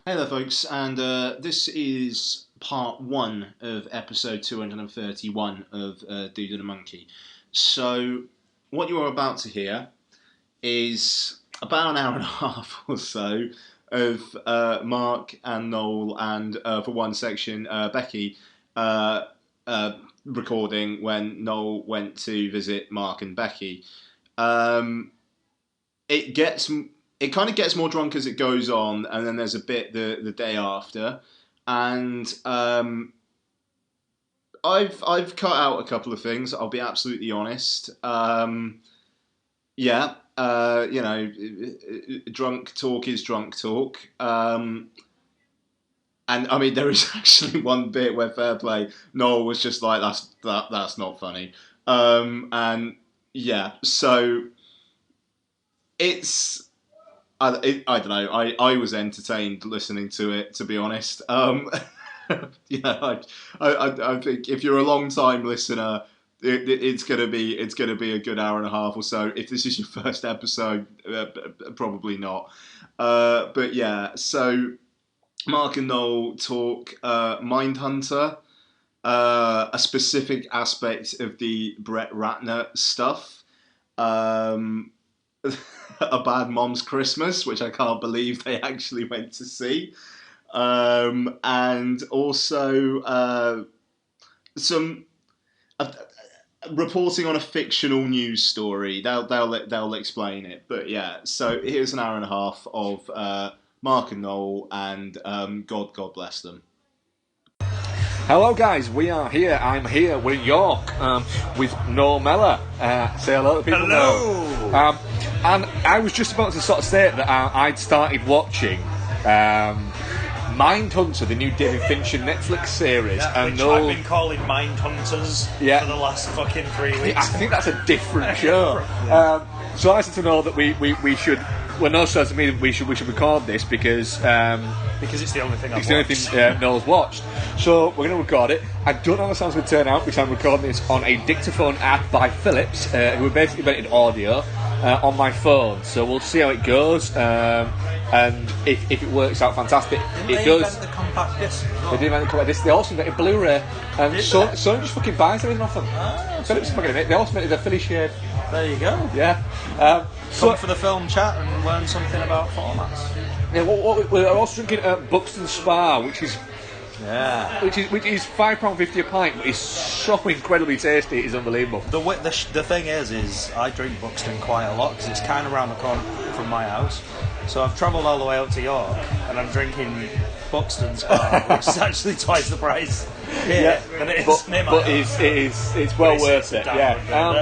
Hey there, folks, and this is part one of episode 231 of Dude and a Monkey. So, what you are about to hear is about an hour and a half or so of Mark and Noel and, for one section, Becky recording when Noel went to visit Mark and Becky. It gets... It kind of gets more drunk as it goes on, and then there's a bit the day after, and I've cut out a couple of things. I'll be absolutely honest. Drunk talk is drunk talk, and I mean there is actually one bit where fair play, Noel was just like that's not funny, and yeah, so it's. I don't know. I was entertained listening to it, to be honest. I think if you're a long time listener, it's gonna be a good hour and a half or so. If this is your first episode, probably not. But yeah, so Mark and Noel talk Mindhunter, a specific aspect of the Brett Ratner stuff. A Bad Mom's Christmas, which I can't believe they actually went to see, and also some reporting on a fictional news story. They'll explain it, but yeah. So here's an hour and a half of Mark and Noel, and God bless them. Hello guys, we are here. I'm here. We're in York with Noel Mellor. Say hello to people. Hello. And I was just about to sort of say that I'd started watching Mindhunter, the new David Fincher Netflix series. Yeah, and which Noel, I've been calling Mindhunters for the last fucking 3 weeks. I think that's a different show. So I said to Noel that we should. Well, Noel says to me that we should record this because it's the only thing I've watched. Noel's watched. So we're going to record it. I don't know how the sound's going to turn out because I'm recording this on a dictaphone app by Philips, who basically invented audio on my phone. So we'll see how it goes, and if it works out, fantastic. Didn't they invent the compact disc? They did invent the compact disc. They also invented Blu-ray, and Sony just fucking buys everything off them. Philips fucking they also invented the Philly shade. There you go. Yeah. Come for the film chat and learn something about formats. Yeah, we're also drinking Buxton Spa, which is £5.50 a pint, but it's so incredibly tasty. It is unbelievable. The thing is I drink Buxton quite a lot because it's kind of around the corner from my house. So I've travelled all the way out to York, and I'm drinking Buxton Spa, which is actually twice the price here than it is near my house. It's well worth it. Yeah,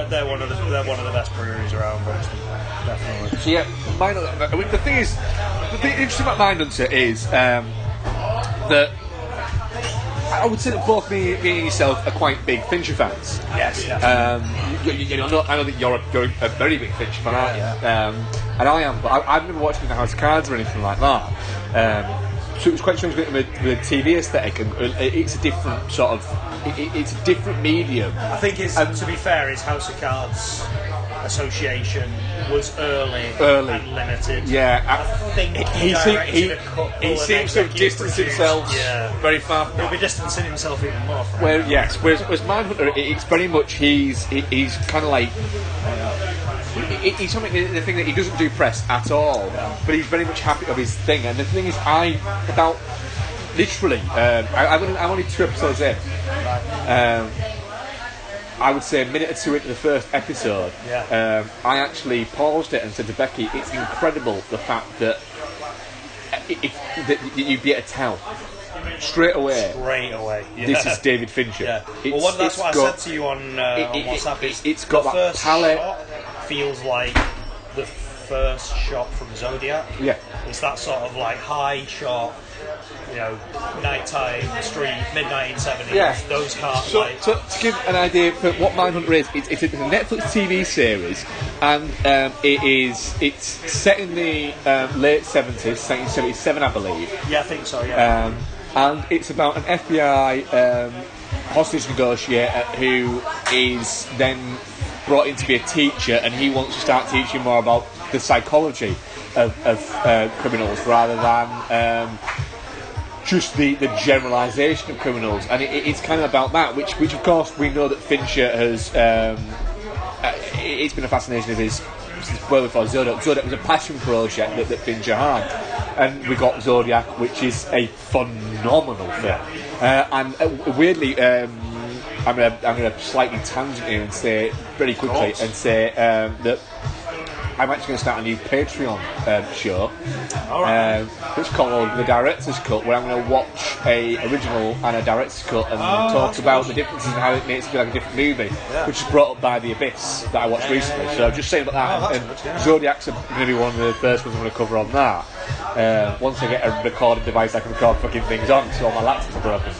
they're one of the best breweries around Buxton, definitely. So yeah, Mindhunter. I mean, the thing interesting about Mindhunter is that I would say that both me and yourself are quite big Fincher fans. Yes. I know that you're a very big Fincher fan, aren't you? And I am, but I've never watched him in the House of Cards or anything like that. So it was quite strange with the TV aesthetic, and it's a different sort of, it's a different medium. I think to be fair, his House of Cards association was early and limited. Yeah, I think he seems to have distanced himself very far. He'll be distancing himself even more from whereas Mindhunter, it's very much he's kind of like he's something, the thing that he doesn't do press at all, but he's very much happy of his thing. And the thing is, I'm only 2 episodes in. I would say a minute or two into the first episode, I actually paused it and said to Becky, it's incredible the fact that you'd be able to tell straight away. This is David Fincher. Yeah. That's what I said to you on WhatsApp. It's got that palette. Feels like the first shot from Zodiac. Yeah. It's that sort of like high shot, nighttime street, mid-1970s. Yeah. Those cars. So to give an idea for what Mindhunter is, it's a Netflix TV series, and it's set in the late 70s, 1977, I believe. Yeah, I think so. Yeah. And it's about an FBI hostage negotiator who is then brought in to be a teacher, and he wants to start teaching more about the psychology of criminals rather than just the generalisation of criminals, and it's kind of about that, which of course we know that Fincher has. It's been a fascination of his since well before Zodiac. Zodiac was a passion project that Fincher had, and we got Zodiac, which is a phenomenal film. And weirdly, I'm gonna slightly tangent here and say very quickly that I'm actually going to start a new Patreon show, which is called The Director's Cut, where I'm going to watch a original and a director's cut and talk about the differences and how it makes it feel like a different movie, which is brought up by The Abyss that I watched recently. So I'm just saying about that. And Zodiac's going to be one of the first ones I'm going to cover on that. Once I get a recording device I can record fucking things on, so all my laptops are broken.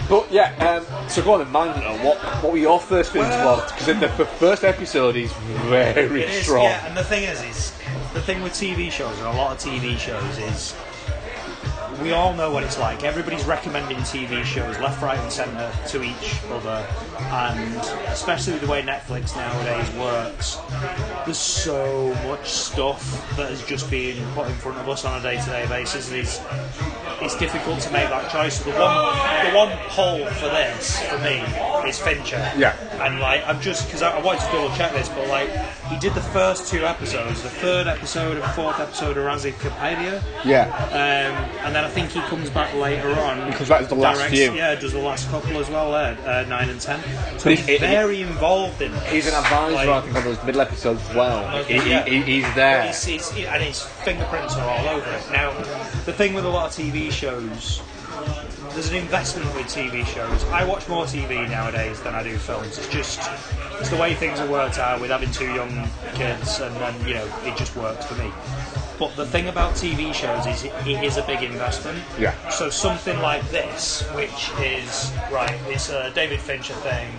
But yeah, so go on then, Mindhunter, what were your first feelings about? Because the first episode is very strong. Yeah, and the thing is the thing with TV shows, and a lot of TV shows, is we all know what it's like. Everybody's recommending TV shows left, right and centre to each other, and especially with the way Netflix nowadays works, there's so much stuff that is just being put in front of us on a day-to-day basis. It's difficult to make that choice. The one pull for this, for me, is Fincher. Yeah. And like, I'm just, because I wanted to double check this, but like, he did the first 2 episodes, the 3rd episode and 4th episode are Razicapedia. Yeah. And then I think he comes back later on. He comes back as the last few. Yeah, does the last couple as well, 9 and 10. So he's very involved in this. He's an advisor, I think, on those middle episodes as well. He's there. And his fingerprints are all over it. Now, the thing with a lot of TV shows, there's an investment with TV shows. I watch more TV nowadays than I do films. It's the way things are worked out with having 2 young kids, and then, it just works for me. But the thing about TV shows is it is a big investment. Yeah. So something like this, which is, it's a David Fincher thing,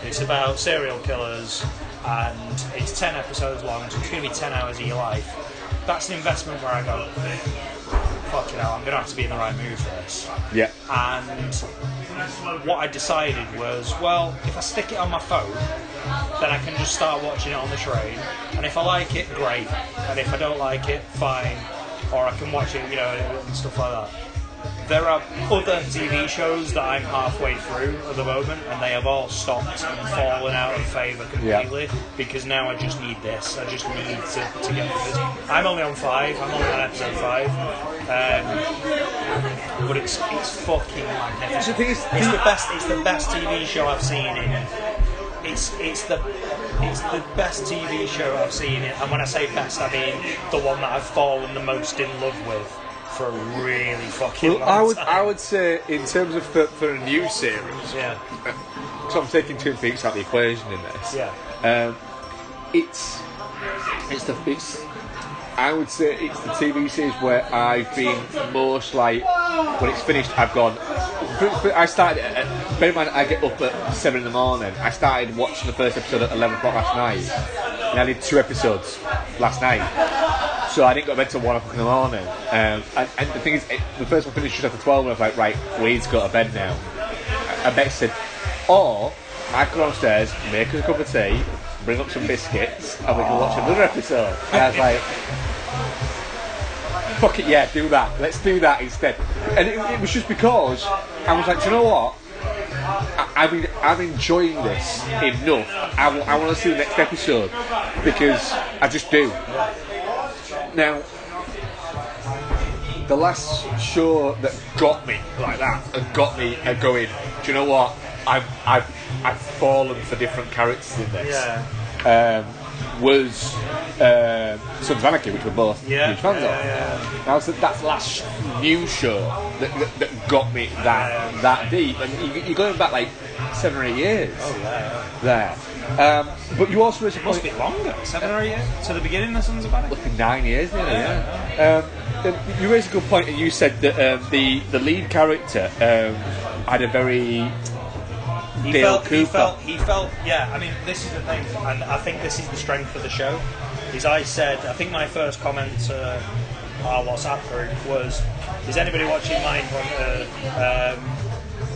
it's about serial killers, and it's 10 episodes long, so it's going to be 10 hours of your life. That's an investment where I go, fucking hell, I'm going to have to be in the right mood for this. Yeah. And what I decided was, well, if I stick it on my phone, then I can just start watching it on the train, and if I like it, great, and if I don't like it, fine, or I can watch it, and stuff like that. There are other TV shows that I'm halfway through at the moment, and they have all stopped and fallen out of favour completely, because now I just need this. I just need to get through this. I'm only on 5. I'm only on episode 5. But it's fucking magnificent. It's the best TV show I've seen in. It's the best TV show I've seen in, and when I say best, I mean the one that I've fallen the most in love with for a really fucking long time. I would say, in terms of for a new series, so I'm taking Twin Peaks out of the equation in this. Yeah. I would say it's the TV series where I've been most like, when it's finished, I've gone. I started. Bear in mind, I get up at 7 in the morning. I started watching the first episode at 11 o'clock last night, and I did 2 episodes last night. So I didn't go to bed till 1 o'clock in the morning. And the thing is, the first one finished just after 12, and I was like, right, we need to go to bed now. And Becky said, or I could go downstairs, make us a cup of tea, bring up some biscuits, and we can watch another episode. And I was like, fuck it, yeah, do that. Let's do that instead. And it was just because I was like, do you know what? I'm enjoying this enough. I want to see the next episode, because I just do. Now, the last show that got me like that and got me going, do you know what? I've fallen for different characters in this. Yeah. Was Sons of Anarchy, which we're both huge fans of. Now, that's the last new show that got me that deep, and you're going back like 7 or 8 years. There. But you also raised a point. Must be longer, 7 or 8 years to the beginning of Sons of Anarchy. Must be 9 years nearly. You raised a good point, and you said that the lead character had a very He felt, yeah, I mean, this is the thing, and I think this is the strength of the show, is I think my first comment to our WhatsApp group was, is anybody watching Mindhunter,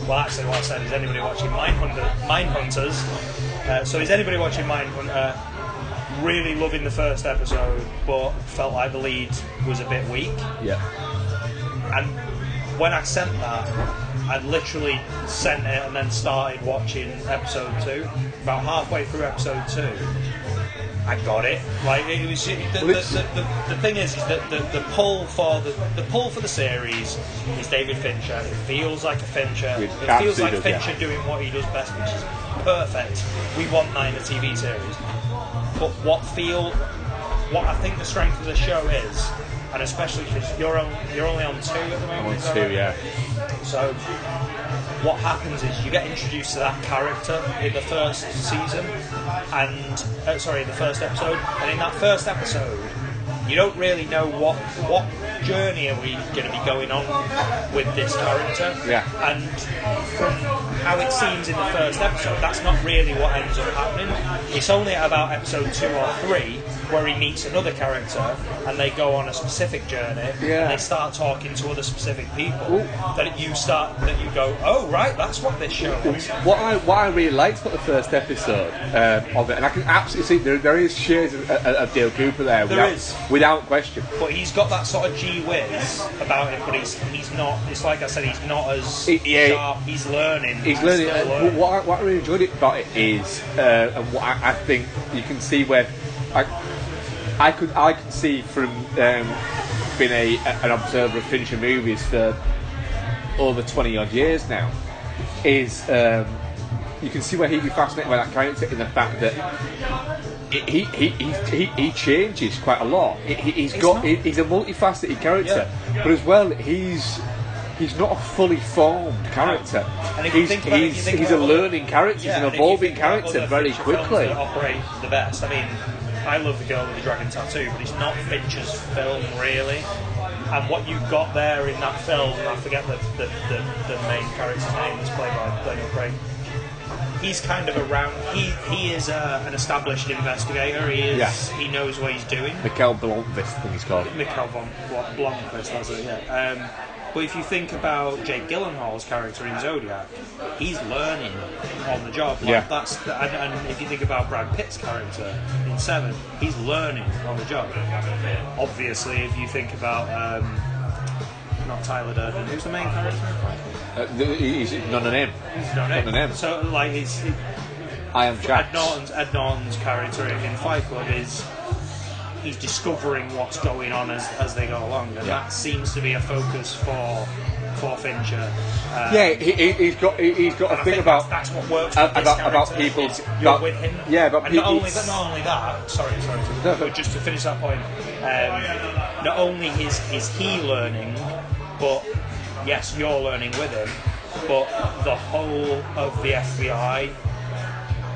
well actually what I said, is anybody watching Mindhunters, so is anybody watching Mindhunter really loving the first episode, but felt like the lead was a bit weak? Yeah. And when I sent that, I literally sent it and then started watching episode 2. About halfway through episode 2, I got it. Like it was the thing is that the pull for the series is David Fincher. It feels like a Fincher. It feels like Fincher doing what he does best, which is perfect. We want that in a TV series. But what I think the strength of the show is, and especially because you're only on 2 at the moment. I'm on 2, yeah. So what happens is you get introduced to that character in the first season, and the first episode, and in that first episode, you don't really know what journey are we going to be going on with this character. Yeah. And from how it seems in the first episode, that's not really what ends up happening. It's only at about episode 2 or 3 where he meets another character and they go on a specific journey and they start talking to other specific people that you go, oh right, that's what this show is. What I really liked about the first episode of it, and I can absolutely see there is shades of Dale Cooper there. Without question. But he's got that sort of gee whiz about him, but he's not. It's like I said, he's not as sharp. He's learning. He's learning. What I really enjoyed about it is, and what I think you can see where I can see from being an observer of Fincher movies for over 20 odd years now, is you can see where he'd be fascinated by that character in the fact that he changes quite a lot. He's a multifaceted character, but as well he's not a fully formed character. And he's a learning character. He's an evolving character very quickly. That operate the best. I mean, I love The Girl with the Dragon Tattoo, but it's not Fincher's film really. And what you've got there in that film, I forget the main character's name, that's played by Daniel Craig. He's kind of around. He is an established investigator. He knows what he's doing. Mikhail Blomqvist, I think he's called. Mikhail Blomqvist, that's it. Yeah. But if you think about Jake Gyllenhaal's character in Zodiac, he's learning on the job. Like and if you think about Brad Pitt's character in Seven, he's learning on the job. Obviously, if you think about not Tyler Durden, who's the main character? He's not an M. He's not an M. So like I am Jack. Ed Norton's character in Fight Club he's discovering what's going on as they go along, and that seems to be a focus for Fincher. He's got a thing about that's what works about people. You're with him. Yeah, but not only that. Sorry. But just to finish that point, not only is he learning, but yes, you're learning with him, but the whole of the FBI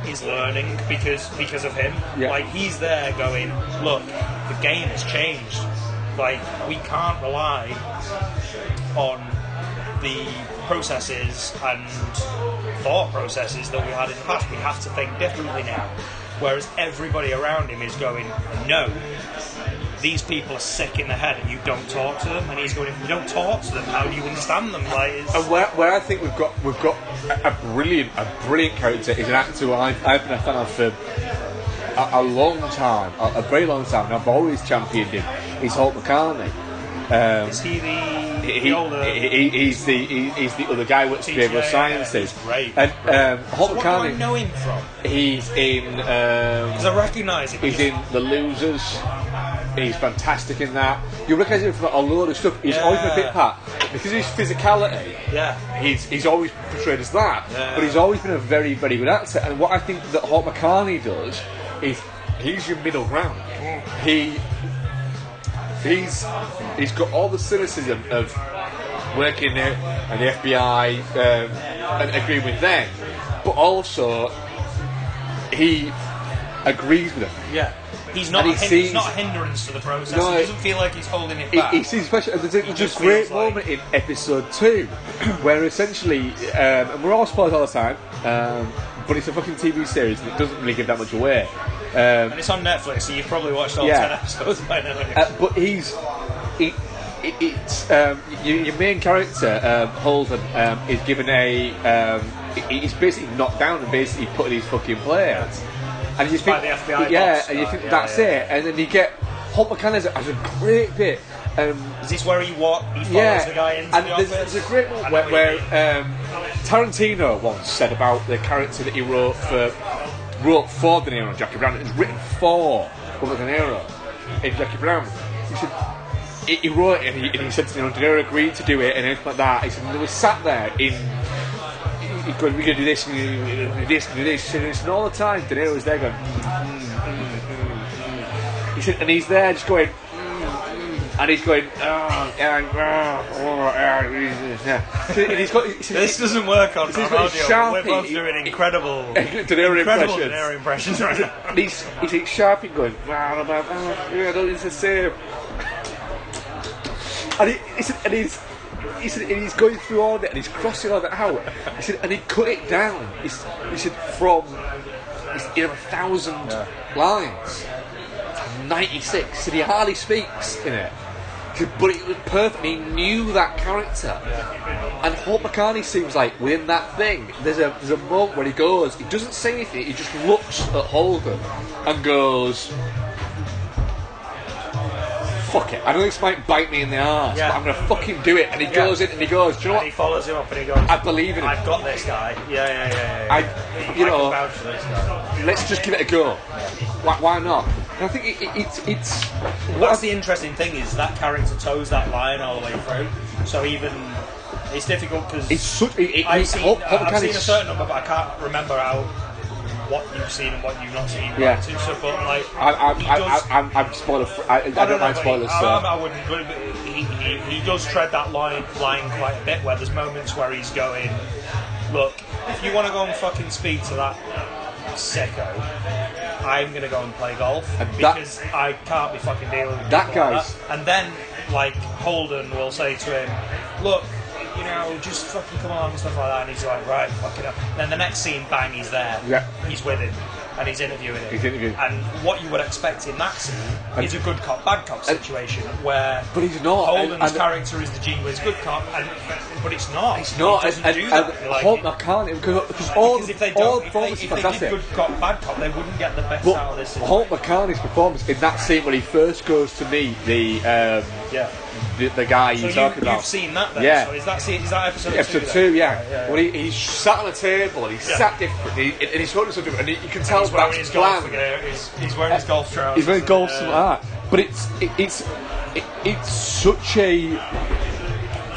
is learning because of him. Like, he's there going, look, the game has changed. Like, we can't rely on the processes and thought processes that we had in the past. We have to think differently now. Whereas everybody around him is going, no, these people are sick in the head and you don't talk to them. And he's going, if you don't talk to them, how do you understand them? Like, and where I think we've got a brilliant character is an actor who I've been a fan of for a long time, a very long time, and I've always championed him. He's Holt McCartney. Is he the older? He's the other guy who works for behavioural sciences. Great. And Holt McCartney. What do I know him from? He's in. Because I recognise him. He's in The Losers. He's fantastic in that. You recognise him from a load of stuff. He's always been a bit pat because of his physicality. He's always portrayed as that, but he's always been a very, very good actor. And what I think that Holt McCartney does is he's your middle ground. He's got all the cynicism of working at the FBI and agreeing with them, but also he agrees with them. Yeah. He's not a hindrance to the process. No, he doesn't feel like he's holding it back. He seems special. There's a great moment in episode 2 where essentially, and we're all spoiled all the time, but it's a fucking TV series and it doesn't really give that much away. And it's on Netflix, so you've probably watched all 10 episodes by now. But your main character, Holden, is given he's basically knocked down and basically put in his fucking place. And you think, by the FBI and you think that's it, and then you get Holt McCartney has a great bit Is this where he follows the guy into and the office? There's a great one where Tarantino once said about the character that he wrote for De Niro and Jackie Brown. It was written for Robert De Niro in Jackie Brown. He said he wrote it and he said to De Niro agreed to do it and everything like that. He said they were sat there in. He's going, we're going to do this, and do this, and do this, and all the time De Niro was there going. He said, and he's there just going. And he's going, this doesn't work on audio. We're both doing incredible De Niro impressions right now. And he's sharping going, it's the same. And he's going through all that and he's crossing all that out. He said, and he cut it down. He said, from 1,000 lines. 96, so he hardly speaks in it. But it was perfect. He knew that character, and Holt McCartney seems like within that thing. There's a moment where he doesn't say anything. He just looks at Holden and goes, "Fuck it! I know this might bite me in the arse, but I'm gonna fucking do it." And he goes in and he goes, "Do you know what?" And he follows him up and he goes, "I believe in him. I've got this guy. Yeah. I can vouch for this guy. Let's just give it a go. Why not?" And I think it's. What's the interesting thing is that character toes that line all the way through. So even it's difficult because it's such. I've seen a certain number, but I can't remember what you've seen and what you've not seen. Yeah. So, but like, I'm spoiler. I don't mind spoilers. I wouldn't. But he does tread that line quite a bit. Where there's moments where he's going, look, if you want to go and fucking speak to that sicko, I'm going to go and play golf because I can't be fucking dealing with that guy. Like and then, like, Holden will say to him, look, you know, just fucking come along and stuff like that. And he's like, right, fucking up. Then the next scene, bang, he's there. Yeah. He's with him. And he's interviewing him. And what you would expect in that scene is a good cop, bad cop situation where but he's not. Holden's character is the genius good cop, but it's not. It's not. He doesn't do that. Like, Holt McCartney, because if they did good cop, bad cop, they wouldn't get the best out of this. Holt McCartney's performance in that scene when he first goes to meet the guy you're talking about. You've seen that then? Yeah. So is that episode 2? Episode 2, yeah. When he's sat on a table and he's sat different and he's holding something and you can tell he's wearing his golf gear. He's wearing his golf trousers. He's wearing golf like that. But it's such a. I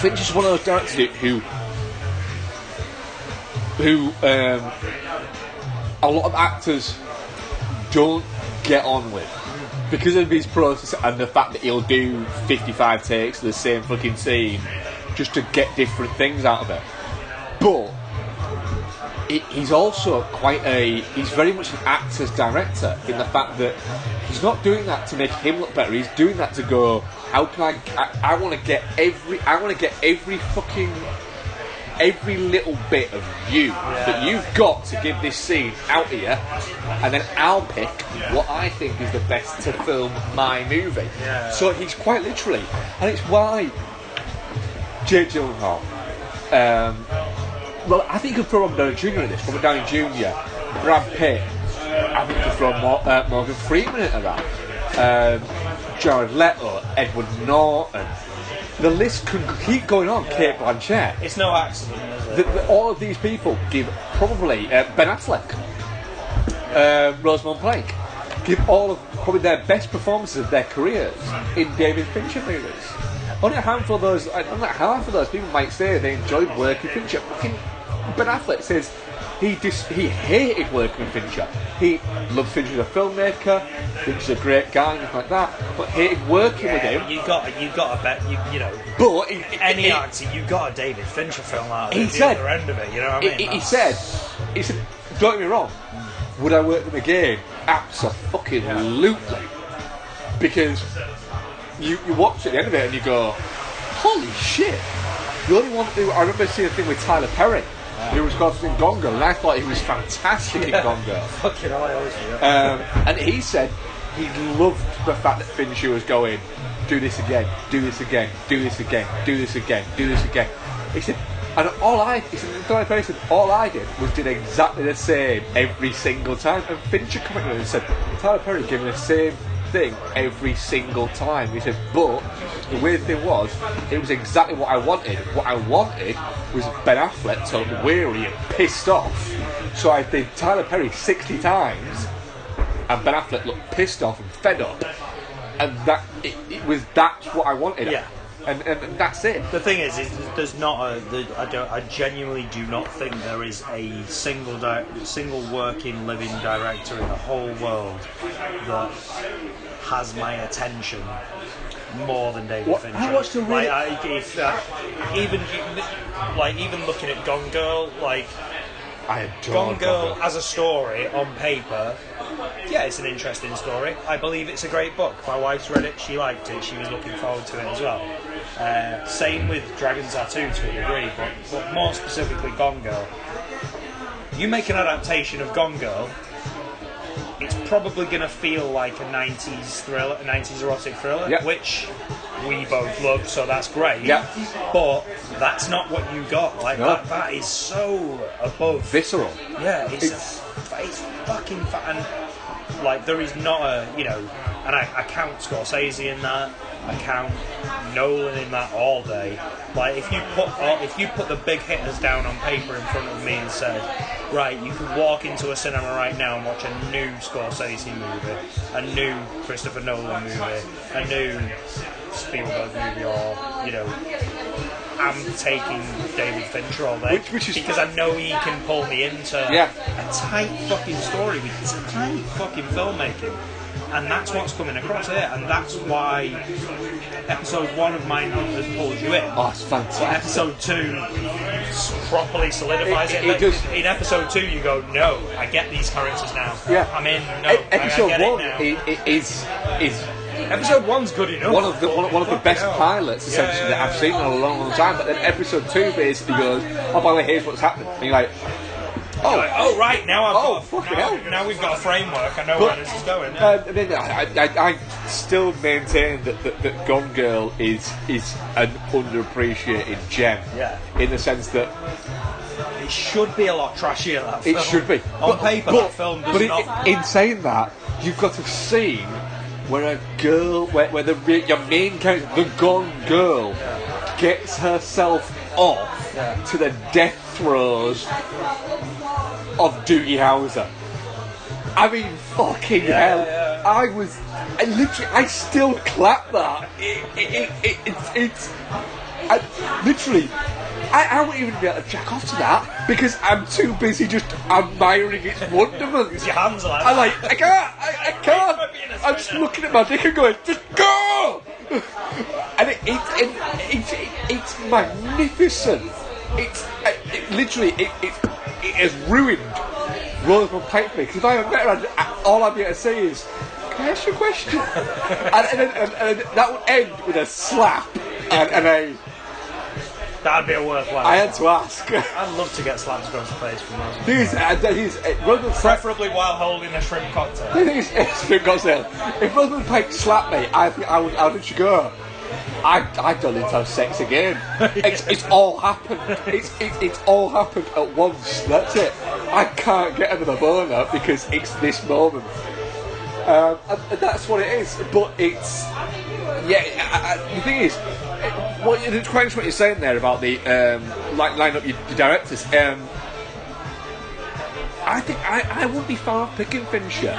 think it's just one of those directors who a lot of actors don't get on with because of his process and the fact that he'll do 55 takes of the same fucking scene just to get different things out of it. But he's also he's very much an actor's director in the fact that he's not doing that to make him look better. He's doing that to go, how can I want to get every little bit of you that you've got to give this scene out here, and then I'll pick what I think is the best to film my movie. So he's quite literally, and it's why Jake Gyllenhaal, well, I think you could throw Robert Downey Jr. in this. Robert Downey Jr., Brad Pitt. I think you could throw Morgan Freeman into that. Jared Leto, Edward Norton. The list could keep going on. Cate Blanchett. It's no accident, is it? All of these people give probably Ben Affleck, Rosamund Pike, give all of probably their best performances of their careers in David Fincher movies. Only a handful of those people might say they enjoyed working with Fincher. Fucking Ben Affleck says he hated working with Fincher. He loved Fincher as a filmmaker. Fincher's a great guy and stuff like that, but hated working with him. You got to bet you know. But any actor, you got a David Fincher film out of the other end of it. You know what I mean? He said, don't get me wrong. Would I work with him again? Absolutely. Because you watch at the end of it and you go, holy shit. The only one I remember seeing a thing with Tyler Perry. He was called in Gongo, and I thought he was fantastic in Gongo. Fucking hell, I always do. And he said he loved the fact that Fincher was going, do this again, do this again, do this again, do this again, do this again. He said, and all I did was did exactly the same every single time. And Fincher came in and said, Tyler Perry gave me the same thing every single time. He said, but the weird thing was, it was exactly what I wanted. What I wanted was Ben Affleck to look weary and pissed off. So I did Tyler Perry 60 times, and Ben Affleck looked pissed off and fed up. And that's what I wanted. Yeah. And that's it. The thing is there's not I genuinely do not think there is a single working living director in the whole world that has my attention more than David Fincher. I watched the really... even looking at Gone Girl, like I adore Gone Girl as a story on paper, yeah, it's an interesting story. I believe it's a great book. My wife's read it, she liked it, she was looking forward to it as well. Same with Dragon Tattoo to a degree, but more specifically Gone Girl. You make an adaptation of Gone Girl, it's probably going to feel like a 90s thriller, a 90s erotic thriller, yep. Which we both love, so that's great. Yep. But that's not what you got. Like that is so above, visceral. Yeah, it's fucking and like there is not a and I count Scorsese in that. I count Nolan in that all day. Like if you put the big hitters down on paper in front of me and said, right, you could walk into a cinema right now and watch a new Scorsese movie, a new Christopher Nolan movie, a new Spielberg movie, or I'm taking David Fincher all day, which is because I know he can pull me into a tight fucking story with tight fucking filmmaking. And that's what's coming across here, and that's why episode 1 of Mindhunter pulls you in. Oh, it's fantastic. Episode 2 properly solidifies it. In episode 2, you go, no, I get these characters now. Yeah. I'm in. No, episode I get 1 it now. is episode 1's good enough. One of the best pilots essentially that I've seen in a long time. But then episode 2 basically goes, oh, by the way, here's what's happening. And you're like, oh right, now now we've got a framework. I know where this is going. Yeah. I still maintain that Gone Girl is an underappreciated gem. Yeah. In the sense that it should be a lot trashier. That film. It should be on paper. That film does not. In saying that, you've got a scene where a girl, where your main character, the Gone Girl, gets herself off to the death throes of Doogie Howser. I mean, fucking hell! Yeah. I still clap that. I won't even be able to jack off to that because I'm too busy just admiring its wonderment. Your hands are I can't. I'm just looking at my dick and going, just go! And it's magnificent. It has ruined Roller from Pipe for me, because if I had met her, all I'd be able to say is, can I ask you a question? and that would end with a slap and a... That'd be a worthwhile. I had to ask. I'd love to get slaps across the face from those. Preferably while holding a shrimp cocktail. Shrimp cocktail. If Rosamund Pike slapped me, I would let you go. I don't need to have sex again. It's all happened. It's all happened at once. That's it. I can't get another boner because it's this moment. And that's what it is. But it's the thing is, it's quite interesting what you're saying there about the line up your directors. I think I wouldn't be far off picking Fincher,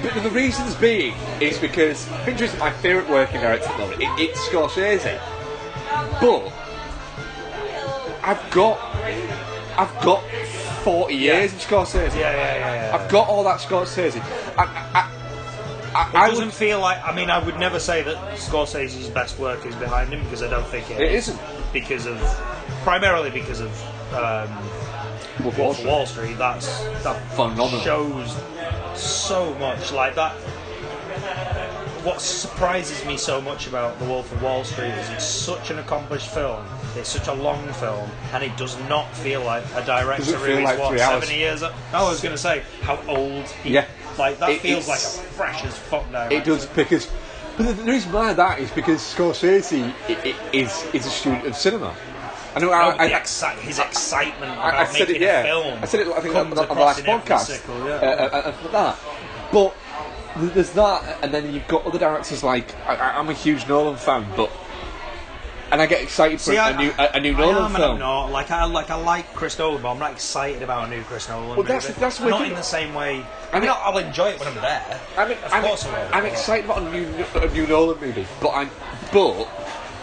but the reasons being is because Fincher isn't my favourite working director at the moment. It's Scorsese, but I've got 40 years of Scorsese. Yeah. I've got all that Scorsese. It doesn't feel like. I mean, I would never say that Scorsese's best work is behind him because I don't think it is. Isn't. Primarily because of Wolf of Wall Street. That phenomenal. Shows so much like that. What surprises me so much about The Wolf of Wall Street is it's such an accomplished film. It's such a long film, and it does not feel like a director really like 70 years. I was going to say how old he. Yeah. Like that feels like a fresh as fuck director. It does because, but the reason why that is because Scorsese is a student of cinema. I know. His excitement about making a film. I said it. I think on the last podcast. And that. But there's that, and then you've got other directors like I'm a huge Nolan fan, and I get excited for a new Nolan film. No, I like Chris Nolan, but I'm not excited about a new Chris Nolan movie. That's not in the same way. I'll enjoy it when I'm there. I'm excited about a new Nolan movie, but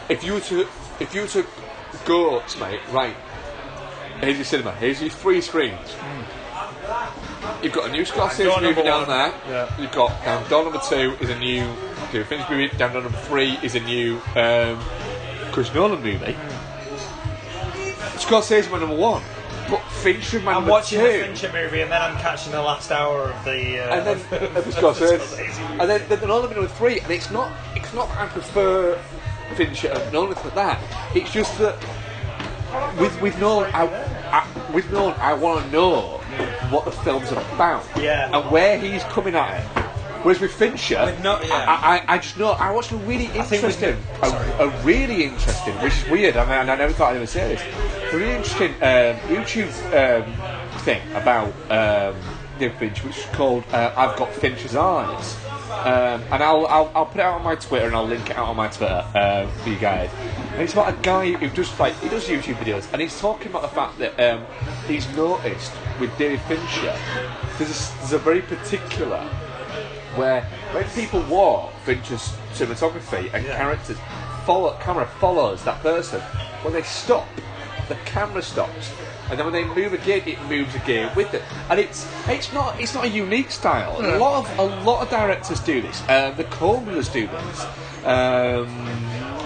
if you were to go tonight, right? Here's your cinema. Here's your 3 screens. You've got a new Scorsese movie down there. Yeah. You've got door number 2 is a new Finch movie. Down door number 3 is a new Chris Nolan movie. Scorsese my number 1, but Fincher my number 2. I'm watching the Fincher movie and then I'm catching the last hour of the and then of the Scorsese, and then Nolan number 3. And it's not that I prefer Fincher and Nolan for that. It's just that with Nolan, I want to know what the film's about and where he's coming at it. Whereas with Fincher, I just know I watched a really interesting, really interesting, which is weird. I never thought I'd ever say this. A really interesting YouTube thing about Finch, which is called "I've Got Fincher's Eyes," and I'll put it out on my Twitter and I'll link it out on my Twitter for you guys. And it's about a guy who does YouTube videos, and he's talking about the fact that he's noticed with David Fincher, there's a very particular where when people walk, Fincher's cinematography and characters camera follows that person. When they stop, the camera stops, and then when they move again, it moves again with it. And it's not a unique style. A lot of directors do this. The Coenbrooks do this.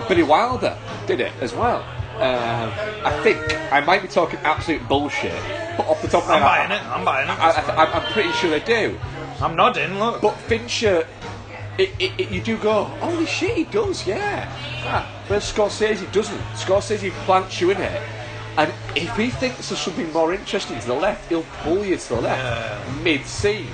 Billy Wilder did it as well. I think I might be talking absolute bullshit, but off the top of my head, I'm buying it. I'm pretty sure they do. I'm nodding, look. But Fincher, you do go, holy shit, he does, yeah. But Scorsese doesn't. Scorsese plants you in it, and if he thinks there's something more interesting to the left, he'll pull you to the left mid-scene.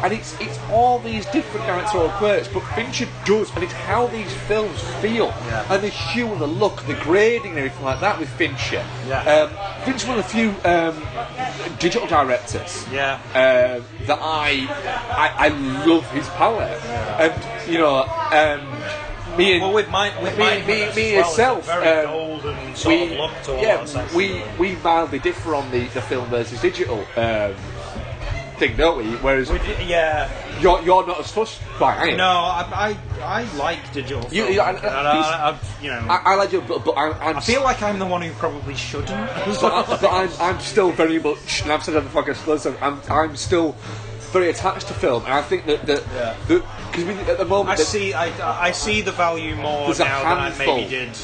And it's all these different directorial quirks, but Fincher does, and it's how these films feel, and the hue and the look, the grading and everything like that with Fincher. Fincher's one of the few digital directors that I love his palette, and you know, me and me yourself, very gold and sort of look towards us. we mildly differ on the film versus digital thing, don't we? Whereas you're not as fussed by it. No, I like digital film. I like it, but I feel like I'm the one who probably shouldn't. but I'm still very much, and I've said on the podcast, I'm still very attached to film, and I think that because at the moment I see the value more now than I maybe did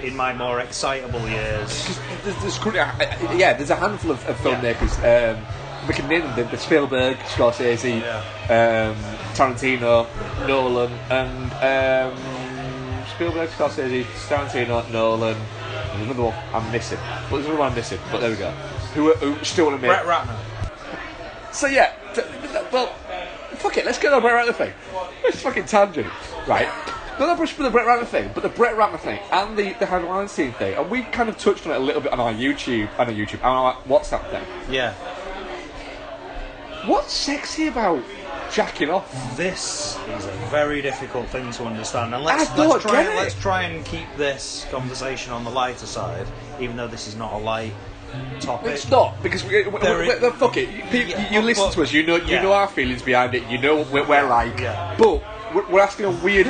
in my more excitable years. There's a handful of filmmakers. We can name them: the Spielberg, Scorsese, Tarantino, Nolan, and Spielberg, Scorsese, Tarantino, Nolan. There's another one I'm missing, but there's another one I'm missing. But there we go. Who still want to make Ratner. So well, fuck it. Let's get on the Brett Ratner thing. It's fucking tangent, right? Not that much for the Brett Ratner thing, but the Brett Ratner thing and the Harvey Weinstein thing, and we kind of touched on it a little bit on our WhatsApp thing. Yeah. What's sexy about jacking off? This is a very difficult thing to understand, and let's try and keep this conversation on the lighter side, even though this is not a light topic. It's not, because fuck it. You listen to us. You know our feelings behind it. You know what we're like. Yeah. But we're asking a weird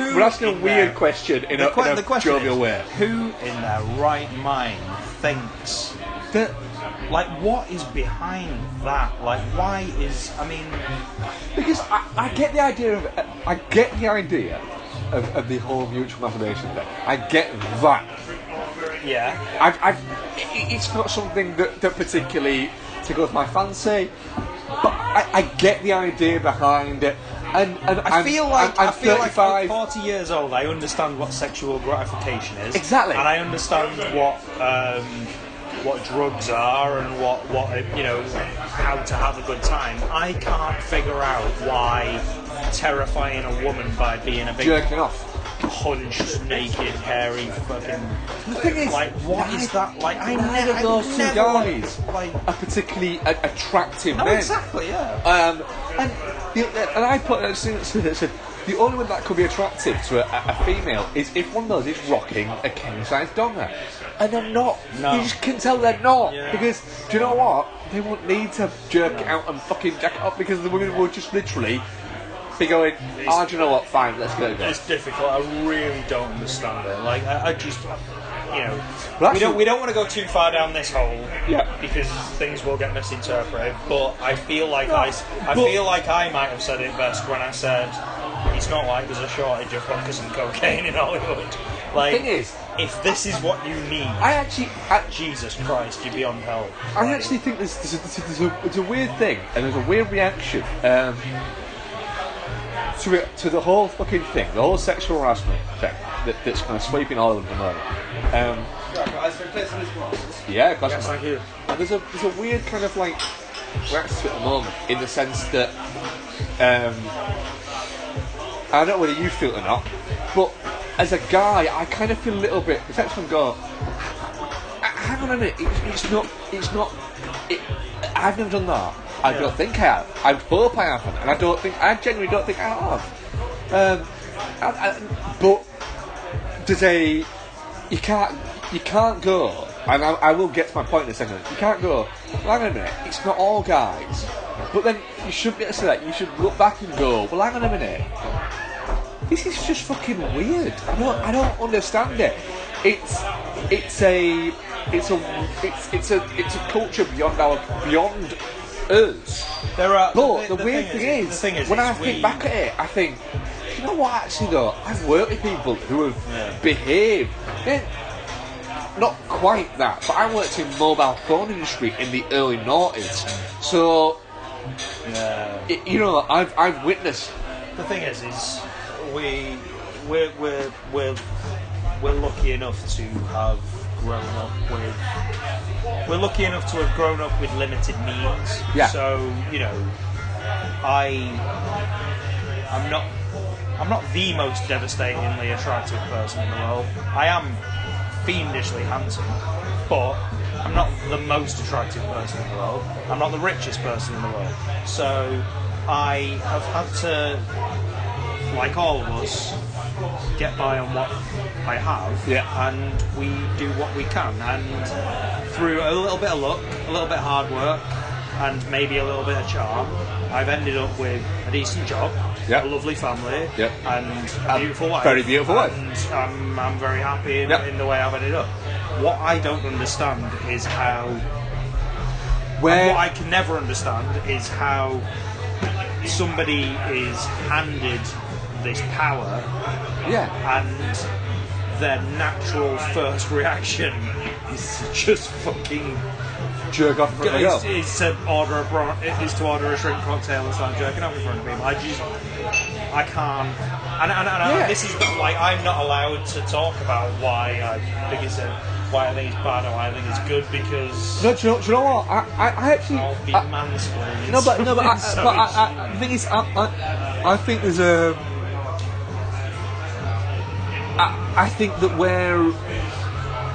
question in a jovial way. Who in their right mind thinks that? Like, what is behind that? Like, why is? I mean, because I get the idea of the whole mutual masturbation thing. I get that. Yeah. It's not something that particularly tickles my fancy, but I get the idea behind it. And I feel like I'm at 40 years old, I understand what sexual gratification is. Exactly. And I understand what drugs are and what how to have a good time. I can't figure out why terrifying a woman by being a big jerking off hunched, naked, hairy, fucking. The thing is, Like, what is that? Like, neither of those two guys are particularly attractive men. Exactly, yeah. And I put said the only one that could be attractive to a female is if one of those is rocking a king-size donger. And they're not. No. You just can tell they're not. Yeah. Because, do you know what? They won't need to jerk it out and fucking jack it up because the women will just literally be going, oh, do you know what? Fine, let's go. It's difficult. I really don't understand it. Like, I just, you know, Well, we don't want to go too far down this hole, Yeah. because things will get misinterpreted. But I feel like I feel like I might have said it best when I said it's not like there's a shortage of hookers and cocaine in Hollywood. Like, The thing is, if this is what you need, Jesus Christ, you're beyond help. I actually think there's a weird thing, and there's a weird reaction to the whole fucking thing, the whole sexual harassment thing that's kind of sweeping all over the moment. Yeah, of course. Yes, thank you. And there's a weird kind of like reaction to it at the moment, in the sense that I don't know whether you feel it or not, but as a guy, I kind of feel a little bit. The text one go, hang on a minute, it's not. I've never done that. I don't think I have. I hope I haven't, and I genuinely don't think I have. But there's you can't go, and I will get to my point in a second. You can't go, well, hang on a minute, it's not all guys. But then you shouldn't be able to say that. You should look back and go, well, hang on a minute, this is just fucking weird. I don't understand it. It's a culture beyond us. But the weird thing is, when I think back at it, I think, you know what? Actually, though, I've worked with people who have behaved. Not quite that, but I worked in mobile phone industry in the early noughties. So, you know, I've witnessed. The thing is we're lucky enough to have grown up with. We're lucky enough to have grown up with limited means. Yeah. So, you know, I'm not the most devastatingly attractive person in the world. I am fiendishly handsome, but I'm not the most attractive person in the world. I'm not the richest person in the world. So I have had to, like all of us, get by on what I have, and we do what we can. And through a little bit of luck, a little bit of hard work, and maybe a little bit of charm, I've ended up with a decent job, a lovely family, and a beautiful wife. Very beautiful wife. And I'm very happy in the way I've ended up. What I don't understand is how... what I can never understand is how somebody is handed this power, and their natural first reaction is to just fucking jerk off in front of me. Is to order a shrimp cocktail and start jerking off in front of people. I can't. And this is like, I'm not allowed to talk about why I think it's why I think it's bad or why I think it's good, because do you know what? I actually I'll be mansplaining. The thing is, I think there's a. I think that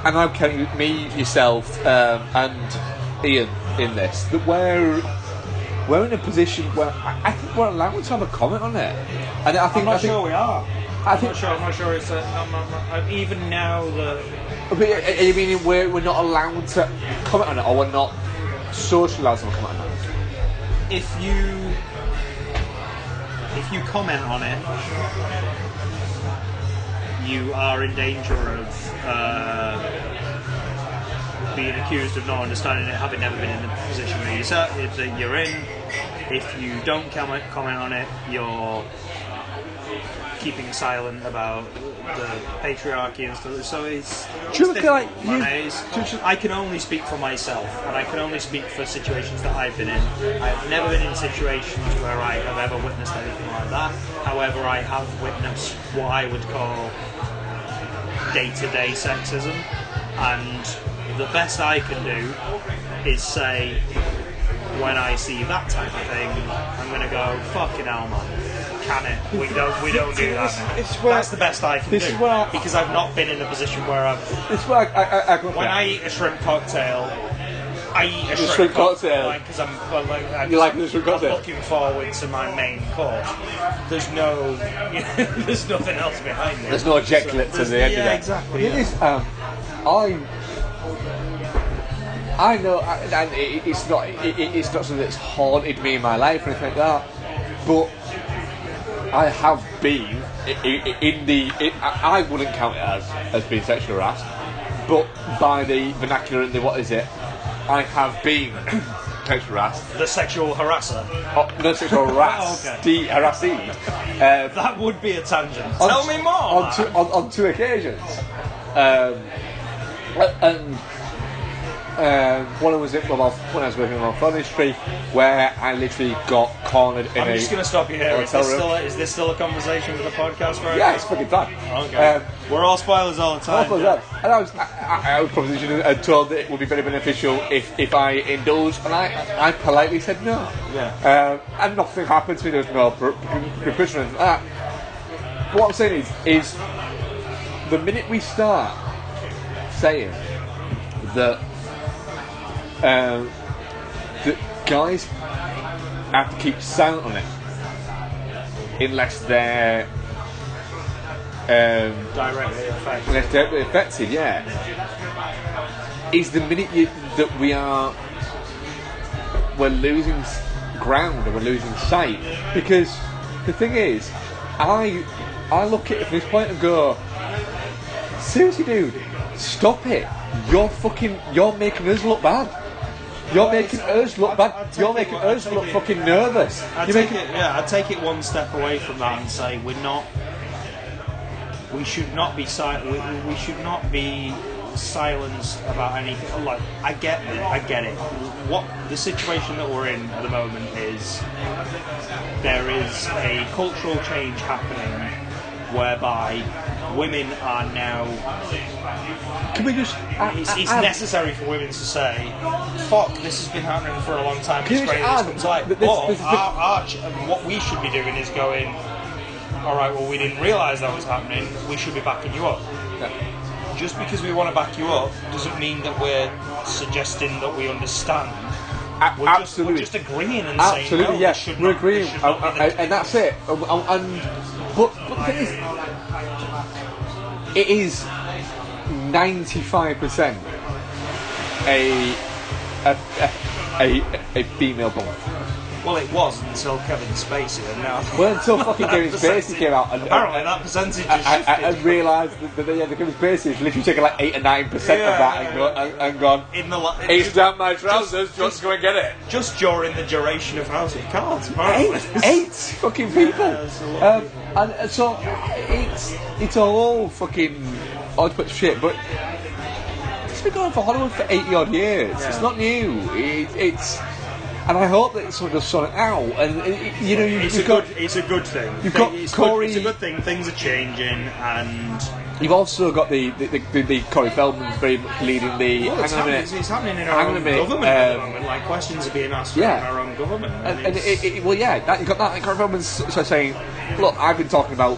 and I'm counting me, yourself, and Ian in this, that we're in a position where I think we're allowed to have a comment on it. And I'm not sure we are. I'm not sure it's even now that. But you mean we're not allowed to comment on it, or we're not socially allowed to comment on it? If you comment on it, you are in danger of being accused of not understanding it, having never been in the position that you're in. If you don't comment on it, you're keeping silent about the patriarchy and stuff. So it's I can only speak for myself, and I can only speak for situations that I've been in. I've never been in situations where I have ever witnessed anything like that. However, I have witnessed what I would call day-to-day sexism, and the best I can do is say, when I see that type of thing, I'm going to go, fucking hell, man. can it. We don't do that now. That's the best I can do. Because I've not been in a position where I've... When I eat a shrimp cocktail, I eat a shrimp cocktail because I'm looking forward to my main course. There's there's nothing else behind it. There's no ejaculate to the end of that. Exactly. It is, I know, and it's not something that's haunted me in my life or anything like that, but I have been I wouldn't count it as being sexually harassed, but by the vernacular and the what is it, I have been sexually harassed. The sexual harasser. Oh, no, sexual harassed. Okay. Harassed. That would be a tangent. Tell me more. On two occasions. One was when I was working in my phone industry, where I literally got cornered in I'm just going to stop you here. Is this still a conversation for the podcast right Yeah, it's fucking fun. Okay. We're all spoilers all the time. And I was propositioned and told that it would be very beneficial if I indulged, and I politely said no. Yeah. And nothing happened to me. There was no repercussion of that. But what I'm saying is the minute we start saying that guys have to keep silent on it unless they're directly affected, yeah, is the minute that we're losing ground and we're losing sight. Because the thing is, I look at it from this point and go, seriously dude, stop it. You're making us look bad. You're making us look bad. You're making us look fucking nervous. I'd take it one step away from that and say we should not be we should not be silenced about anything. Like, I get it. What the situation that we're in at the moment is, there is a cultural change happening whereby women are now... Can we just... It's necessary for women to say, fuck, this has been happening for a long time, it's great this comes out. What we should be doing is going, alright, well, we didn't realise that was happening, we should be backing you up. Yeah. Just because we want to back you up doesn't mean that we're suggesting that we understand. Absolutely. We're just agreeing and saying, no, yeah, we're agreeing, and that's it. But the thing is, it is 95% a female bomb. Well, it was until Kevin Spacey, and now... Well, until fucking Kevin Spacey came out. And, apparently that percentage has shifted. And realised that the Kevin Spacey is literally taking like 8 or 9% of that and gone, it's down my trousers, just go and get it. Just during the duration of House of Cards, apparently. 8 fucking people. Yeah, and so it's all fucking odd but shit, but it's been going on for Hollywood for 80 odd years. Yeah. It's not new. It's and I hope that someone does sort it out. And it's a good thing. You've got Corey. It's a good thing. Things are changing, and you've also got the Corey Feldman's very much leading the. It's happening in our own government at the moment. Like, questions are being asked in our own government. You've got that. Corey Feldman's sort of saying, "Look, I've been talking about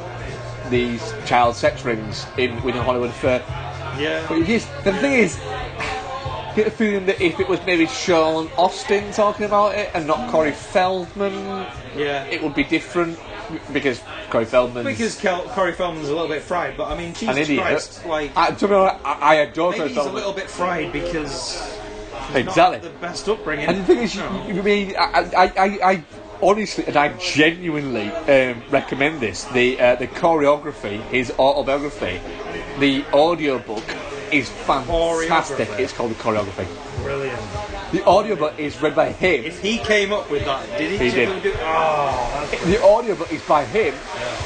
these child sex rings within Hollywood for years." The thing is, I get the feeling that if it was maybe Sean Austin talking about it and not Corey Feldman, it would be different, because Corey Feldman's a little bit fried. But I mean, Jesus Christ, like, I adore Corey Feldman. He's a little bit fried because he's not the best upbringing. And the thing is, I honestly, and I genuinely recommend this. The choreography, his autobiography, the audiobook is fantastic. It's called The Choreography. Brilliant. The audiobook is read by him. If he came up with that, did he? He did. The audiobook is by him,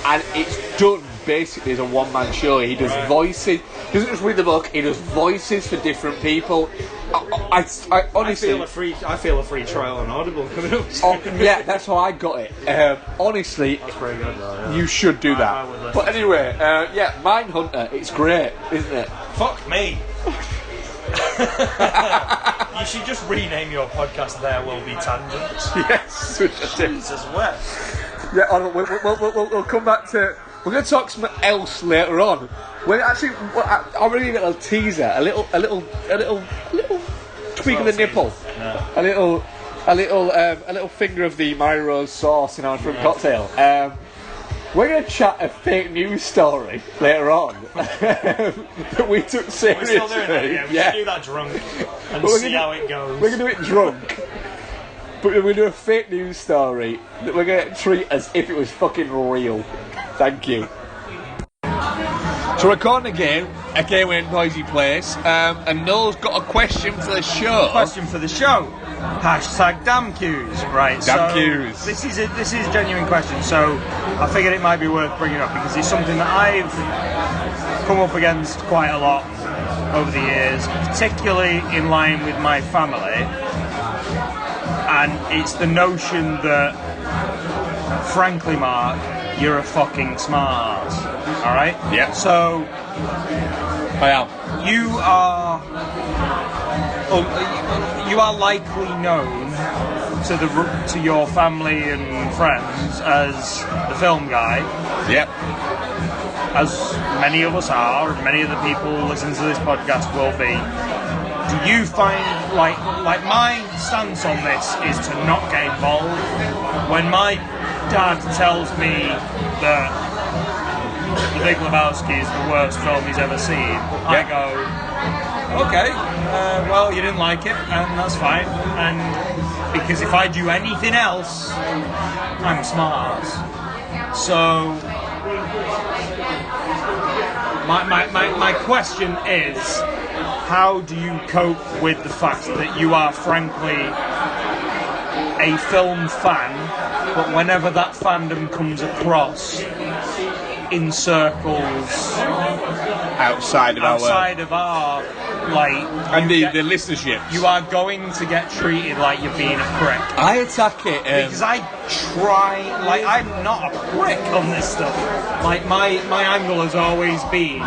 and it's done basically as a one-man show. He does voices. He doesn't just read the book. He does voices for different people. I honestly, I feel a free trial on Audible coming up. Yeah, that's how I got it. Honestly, that's very good though, you should do that. But anyway, Mindhunter, it's great, isn't it? Fuck me. You should just rename your podcast There Will Be Tangents. Yes, Jesus, where? Yeah, we'll come back to. We're going to talk something else later on. We're actually, I'll really get a little teaser, a little tweak of the nipple, a little finger of the Mary Rose sauce in our front cocktail. We're going to chat a fake news story later on that we took seriously. We're still doing that, yeah. We should do that drunk and see how it goes. We're going to do it drunk. But we're going to do a fake news story that we're going to treat as if it was fucking real. Thank you. So we're recording again we're in a noisy place, and Noel's got a question for the show. Hashtag damn cues, right? Damn cues. This is a genuine question, so I figured it might be worth bringing up because it's something that I've come up against quite a lot over the years, particularly in line with my family. And it's the notion that, frankly, Marc, you're a fucking smart. Alright? Yeah. So, I am. You are likely known to your family and friends as the film guy. Yep. As many of us are, and many of the people listening to this podcast will be. Do you find, like my stance on this is to not get involved? When my dad tells me that The Big Lebowski is the worst film he's ever seen, I go, okay, well, you didn't like it, and that's fine. And because if I do anything else, I'm smart. So my question is, how do you cope with the fact that you are frankly a film fan, but whenever that fandom comes across in circles outside of our like, and the listenership, you are going to get treated like you're being a prick. I attack it because I try, like, I'm not a prick on this stuff. Like my angle has always been,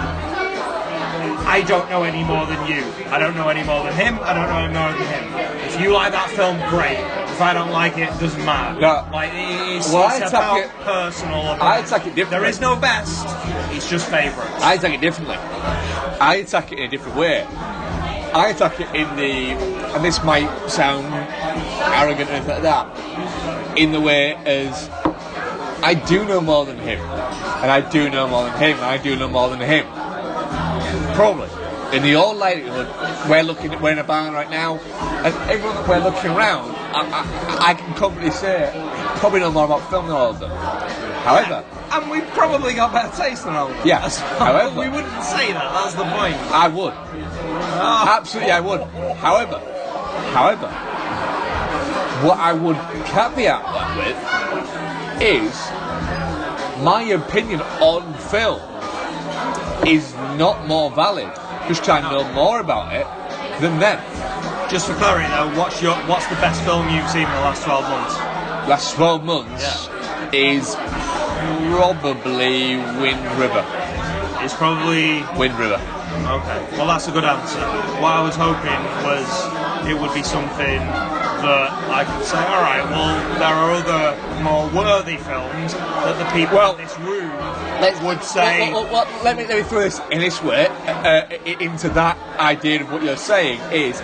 I don't know any more than you. I don't know any more than him. I don't know any more than him. If you like that film, great. If I don't like it, it doesn't matter. No. Like, it's about personal opinion. I attack it differently. There is no best. It's just favourites. I attack it differently. I attack it in a different way. I attack it in the, and this might sound arrogant and like that, in the way as I do know more than him, and I do know more than him, and I do know more than him. Probably. In the all likelihood, we're in a bar right now, and everyone that we're looking around, I can confidently say, probably know more about film than all of them. However, and we've probably got better taste than all of them. Yeah. However, we wouldn't say that. That's the point. I would. Absolutely, I would. However, what I would caveat that with is my opinion on film is not more valid just because I know more about it than them. Just for clarity though, what's the best film you've seen in the last 12 months? Last 12 months is probably Wind River. It's probably Wind River. Okay, well that's a good answer. What I was hoping was it would be something that I could say, alright, well there are other more worthy films that the people in this room would say... Let me throw this in this way, into that idea of what you're saying is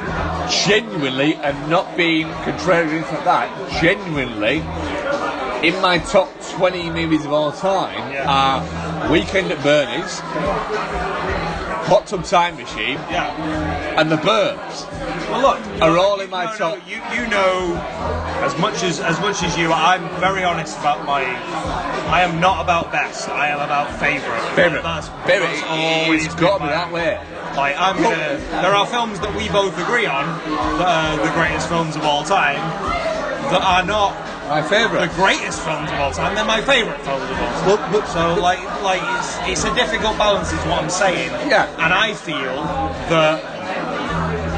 genuinely, and not being contrary to anything like that, genuinely, in my top 20 movies of all time are Weekend at Bernie's, Hot Tub Time Machine, and The Burbs. Well, look, are all in my top. You know, as much as you, I'm very honest about my. I am not about best. I am about favourite. That's always it's got to be that way. Like there are films that we both agree on that are the greatest films of all time that are not my favourite. The greatest films of all time. They're my favourite films of all time. So like it's a difficult balance, is what I'm saying. Yeah. And I feel that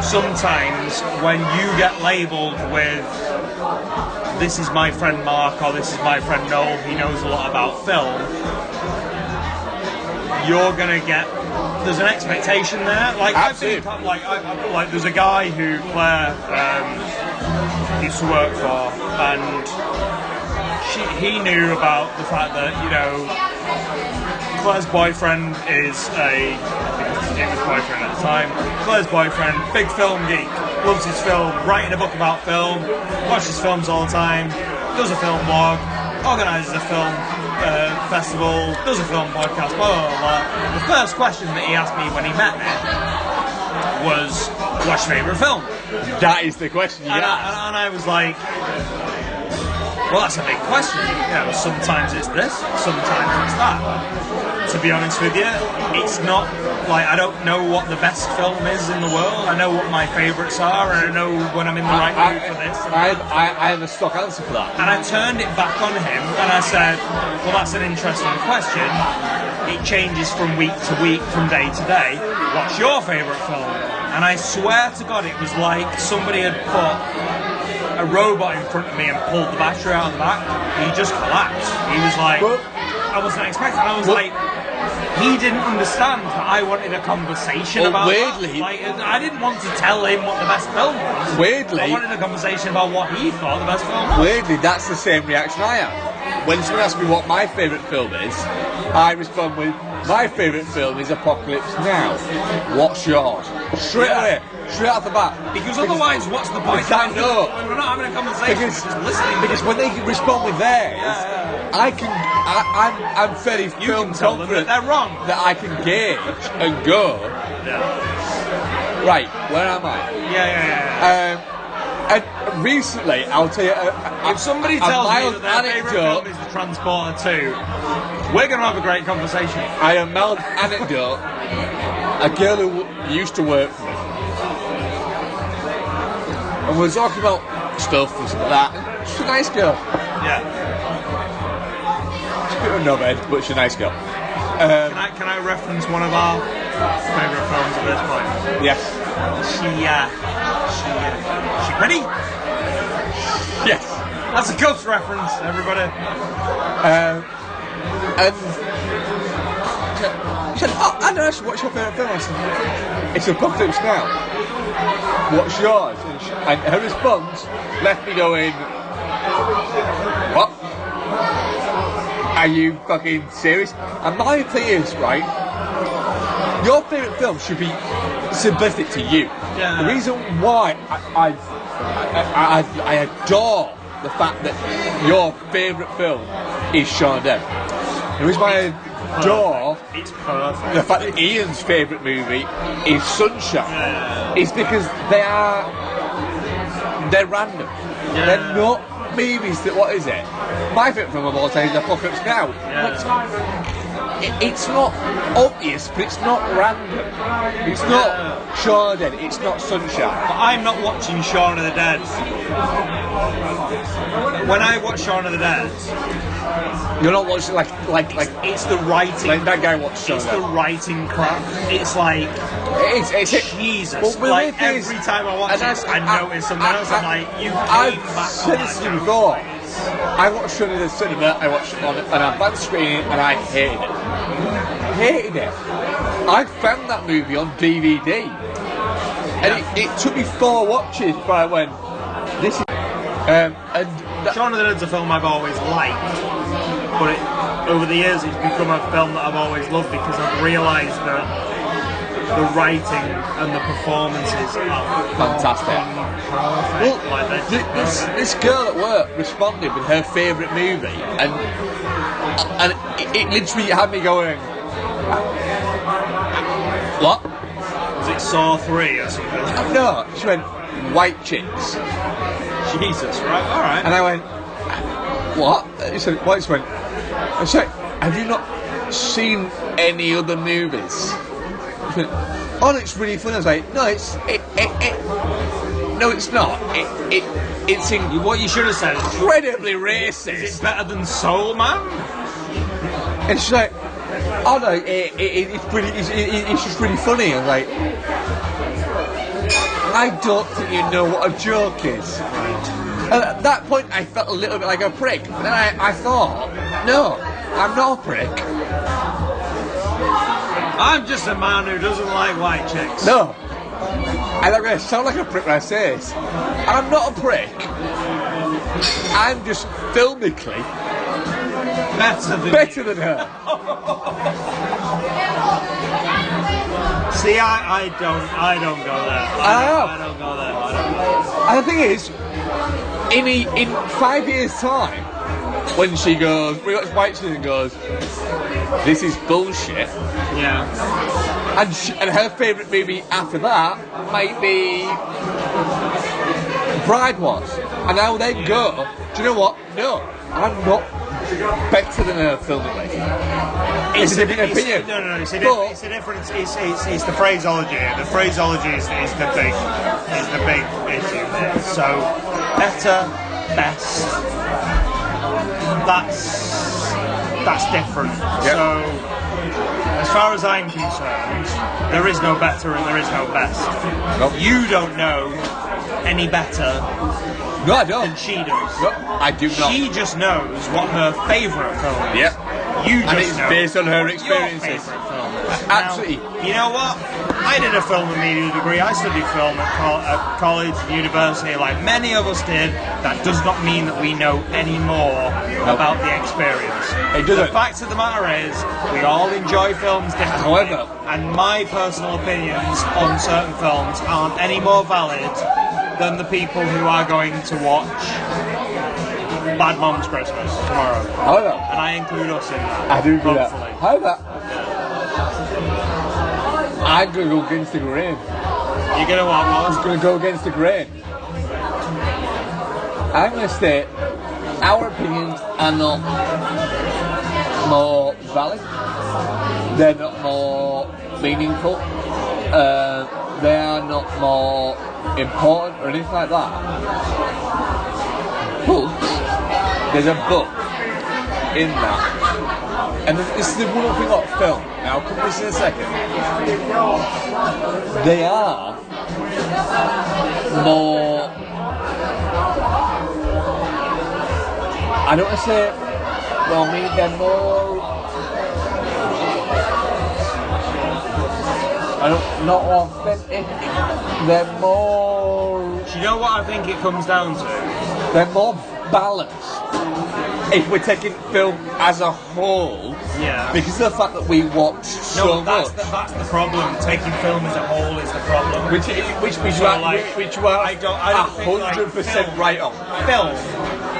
sometimes when you get labelled with this is my friend Marc or this is my friend Noel, he knows a lot about film, you're gonna get, there's an expectation there. Like absolutely. Like there's a guy who Claire used to work for, and he knew about the fact that, you know, Claire's boyfriend is it was boyfriend at the time. Claire's boyfriend, big film geek, loves his film, writing a book about film, watches films all the time, does a film blog, organises a film festival, does a film podcast, blah, blah, blah. The first question that he asked me when he met me was, what's your favourite film? That is the question you asked. And I was like, well, that's a big question. You know, sometimes it's this, sometimes it's that. To be honest with you, it's not like I don't know what the best film is in the world. I know what my favourites are, and I know when I'm in the right mood for this. I have a stock answer for that. And I turned it back on him, and I said, well, that's an interesting question. It changes from week to week, from day to day. What's your favourite film? And I swear to God, it was like somebody had put a robot in front of me and pulled the battery out of the back. He just collapsed. He was like, I wasn't expecting. I was like, he didn't understand that I wanted a conversation about weirdly, that. Like, I didn't want to tell him what the best film was. Weirdly, I wanted a conversation about what he thought the best film was. Weirdly, that's the same reaction I have. When someone asks me what my favourite film is, I respond with, my favourite film is Apocalypse Now. What's yours? Straight away. Straight off the bat. Because otherwise, what's the point? I know. We're not having a conversation. Because, we're just listening. Because when they respond with theirs, I'm fairly film confident they're wrong. that I can gauge and go. Yeah. Right, where am I? Yeah. And recently, I'll tell you, If somebody tells me that their favourite anecdote, film is The Transporter 2, we're going to have a great conversation. I am mild anecdote. A girl who used to work for me, and we were talking about stuff and stuff like that. She's a nice girl. Yeah. She's a bit of a knobhead, but she's a nice girl. Can I reference one of our favourite films at this point? Yes. She pretty? Yes. That's a Ghost reference, everybody. And she said, oh, I don't know, what's your favourite film? I said, it's Apocalypse Now. What's yours? And her response left me going, what? Are you fucking serious? And my thing is, right, your favourite film should be simplistic to you. Yeah. The reason why I adore the fact that your favourite film is Shaun of the Dead. The reason why I adore it's perfect. the fact that Ian's favourite movie is Sunshine is because they're random. Yeah. They're not movies that, what is it? My favourite film of all time is Apocalypse Now. Yeah. It's not obvious, but it's not random. It's not Shaun of the Dead, it's not Sunshine. But I'm not watching Shaun of the Dead. When I watch Shaun of the Dead, you're not watching like it's the writing. Like that guy watched Shaun of the Dead. It's the writing crap. It's like it's Jesus. Well, like every time I watch it, I notice something else. I'm like, you came I've back said on this that to you joke. before. I watched Shaun of the cinema. I watched it on an advanced screening, and I hated it. Hated it. I found that movie on DVD, and it took me 4 watches before I went, this is. Shaun of the Dead's a film I've always liked, but over the years it's become a film that I've always loved because I've realised that the writing and the performances are Fantastic. perfect. Well, this girl at work responded with her favourite movie, and it literally had me going, what? Was it Saw 3 or something? No, she went, White Chicks. Jesus, right, alright. And I went, what? He said, what? She went, I said, have you not seen any other movies? She went, oh, it's really funny. I was like, no, no, it's not. It's What you should have said is, incredibly racist. is it better than Soul Man? And she's like, oh no, it's just really funny. I was like, I don't think you know what a joke is. And at that point, I felt a little bit like a prick. But then I thought, no, I'm not a prick. I'm just a man who doesn't like white chicks. No. And I'm going to sound like a prick when I say this. And I'm not a prick. I'm just filmically better than her. See, I don't go there. I don't go there. And the thing is, in 5 years' time, when she goes, we got White and goes, this is bullshit. Yeah. And her favourite movie after that might be Bride Was. And I'll then go, do you know what? No, I'm not better than her filmically. It's a different opinion. No. It's a different. It's the phraseology. The phraseology is the big issue there. So better, best. That's different. Yep. So as far as I'm concerned, there is no better and there is no best. Nope. You don't know any better. No, I don't. Than she does. No, I do not. She just knows what her favourite film is. Yep. You just and it's know based on her your experiences. favourite film. Absolutely. Now, you know what? I did a film and media degree. I studied film at college, university, like many of us did. That does not mean that we know any more about the experience. It doesn't. The fact of the matter is, we all enjoy films differently. However, and my personal opinions on certain films aren't any more valid than the people who are going to watch Bad Moms Christmas tomorrow. However, and I include us in that. I do do that. Hopefully. However, I'm going to go against the grain. You're going to what? I'm going to go against the grain. I'm going to state our opinions are not more valid. They're not more meaningful. They are not more important or anything like that. But there's a book in that, and this is the one thing about film. Now I'll come to this in a second. They are more. I don't want to say. Well, I mean they're more. Not authentic. They're more. Do you know what I think it comes down to? They're more balanced. If we're taking film as a whole, yeah. Because of the fact that we watch so much. That's the problem. Taking film as a whole is the problem. Which you are I don't think 100% right on. Film,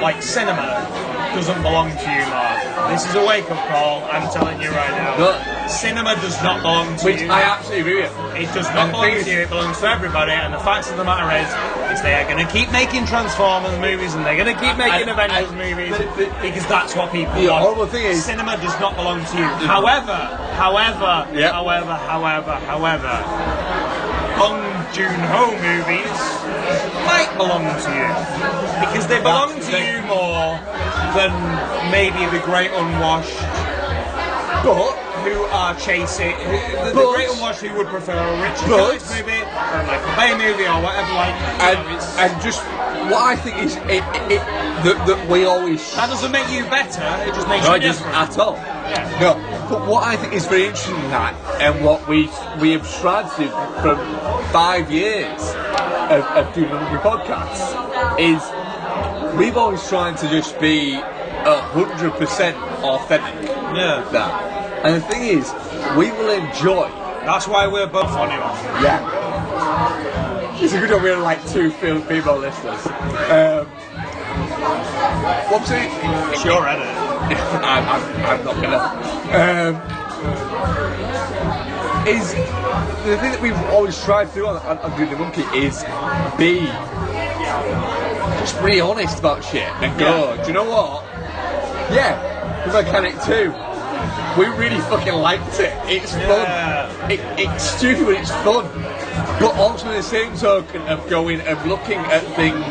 like cinema, doesn't belong to you, Mark. This is a wake-up call. I'm telling you right now. No. Cinema does not belong to you. I absolutely agree with you. It does not belong to you. It belongs to everybody. And the fact of the matter is they are going to keep making Transformers movies and they're going to keep making Avengers movies because that's what people want. The horrible thing is, cinema does not belong to you. However, Bong Joon-ho movies might belong to you because they belong to you more than maybe the Great Unwashed, but who are chasing the Great Unwashed who would prefer a Richard Kelly's movie or a Michael Bay movie or whatever. And just what I think is that we always that doesn't make you better. It just makes you different at all. Yeah. No, but what I think is very interesting in that, and what we have tried to do from 5 years of doing the podcasts, is we've always tried to just be 100% authentic. Yeah. That. And the thing is, we will enjoy. That's why we're both on it. Yeah. It's a good job we have like 2 female listeners. What's it? It's your edit. I'm not gonna. Is the thing that we've always tried to do on Doing the Monkey is be just really honest about shit and go, do you know what? Yeah, with Mechanic 2. We really fucking liked it. It's fun. It's stupid, but it's fun. But also in the same token of going and looking at things,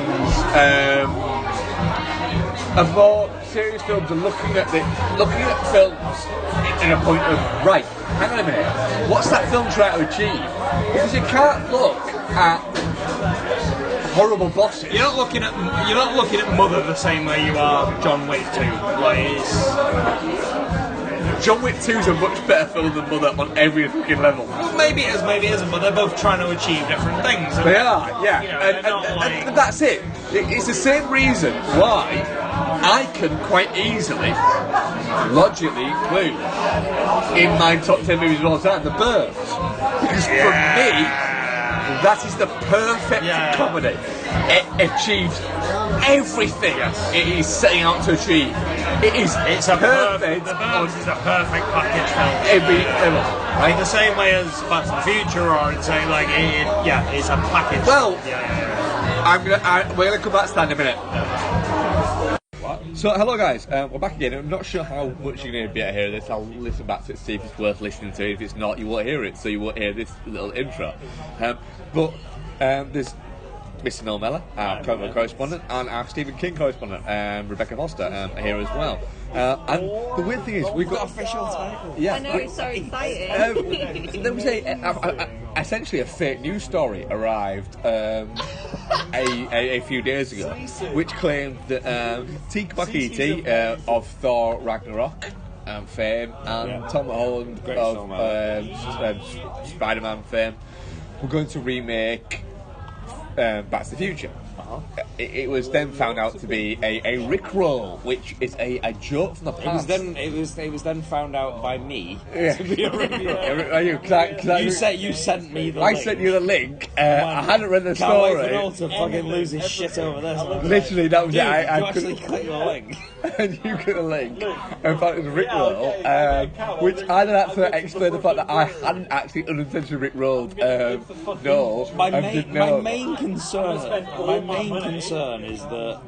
of more serious films and looking at films in a point of right. Hang on a minute. What's that film trying to achieve? Because you can't look at horrible bosses. You're not looking at Mother the same way you are John Wick 2. Like John Wick 2 is a much better film than Mother on every fucking level. Well, maybe it is, maybe it isn't, but they're both trying to achieve different things. They are, yeah. You know, and that's it. It's the same reason why I can quite easily, logically include in my top 10 movies of all time, The Birds. Because for me, that is the perfect comedy. It achieves everything it is setting out to achieve. It's a perfect. The Birds is a perfect package film. Every level. Like the same way as Back to the Future, or it's like it's a package. Well, we're gonna come back to that in a minute. So, hello guys, we're back again. I'm not sure how much you're going to be able to hear this. I'll listen back to it to see if it's worth listening to. If it's not, you won't hear it, so you won't hear this little intro. But there's Mr. Noel Mellor, our correspondent, and our Stephen King correspondent, Rebecca Foster, here as well. And the weird thing is, we've got official title. Yeah, I know, it's so exciting. There was essentially a fake news story arrived a few days ago, which claimed that Taika Waititi of Thor Ragnarok fame and Tom Holland of Spider-Man fame were going to remake Back to the Future. It was then found out to be a Rickroll, which is a joke from the past. It was then found out by me Yeah. to be a reviewer. Are you? You sent me the I link. sent you the link. I hadn't read the story. Can't wait for Noel to fucking lose his shit over this. Literally, that was Dude, it. I you actually clicked the link. And you got a link and found it was a Rickroll, which I then had to explain the fact that I hadn't actually unintentionally Rickrolled. No, My I didn't know. main concern is that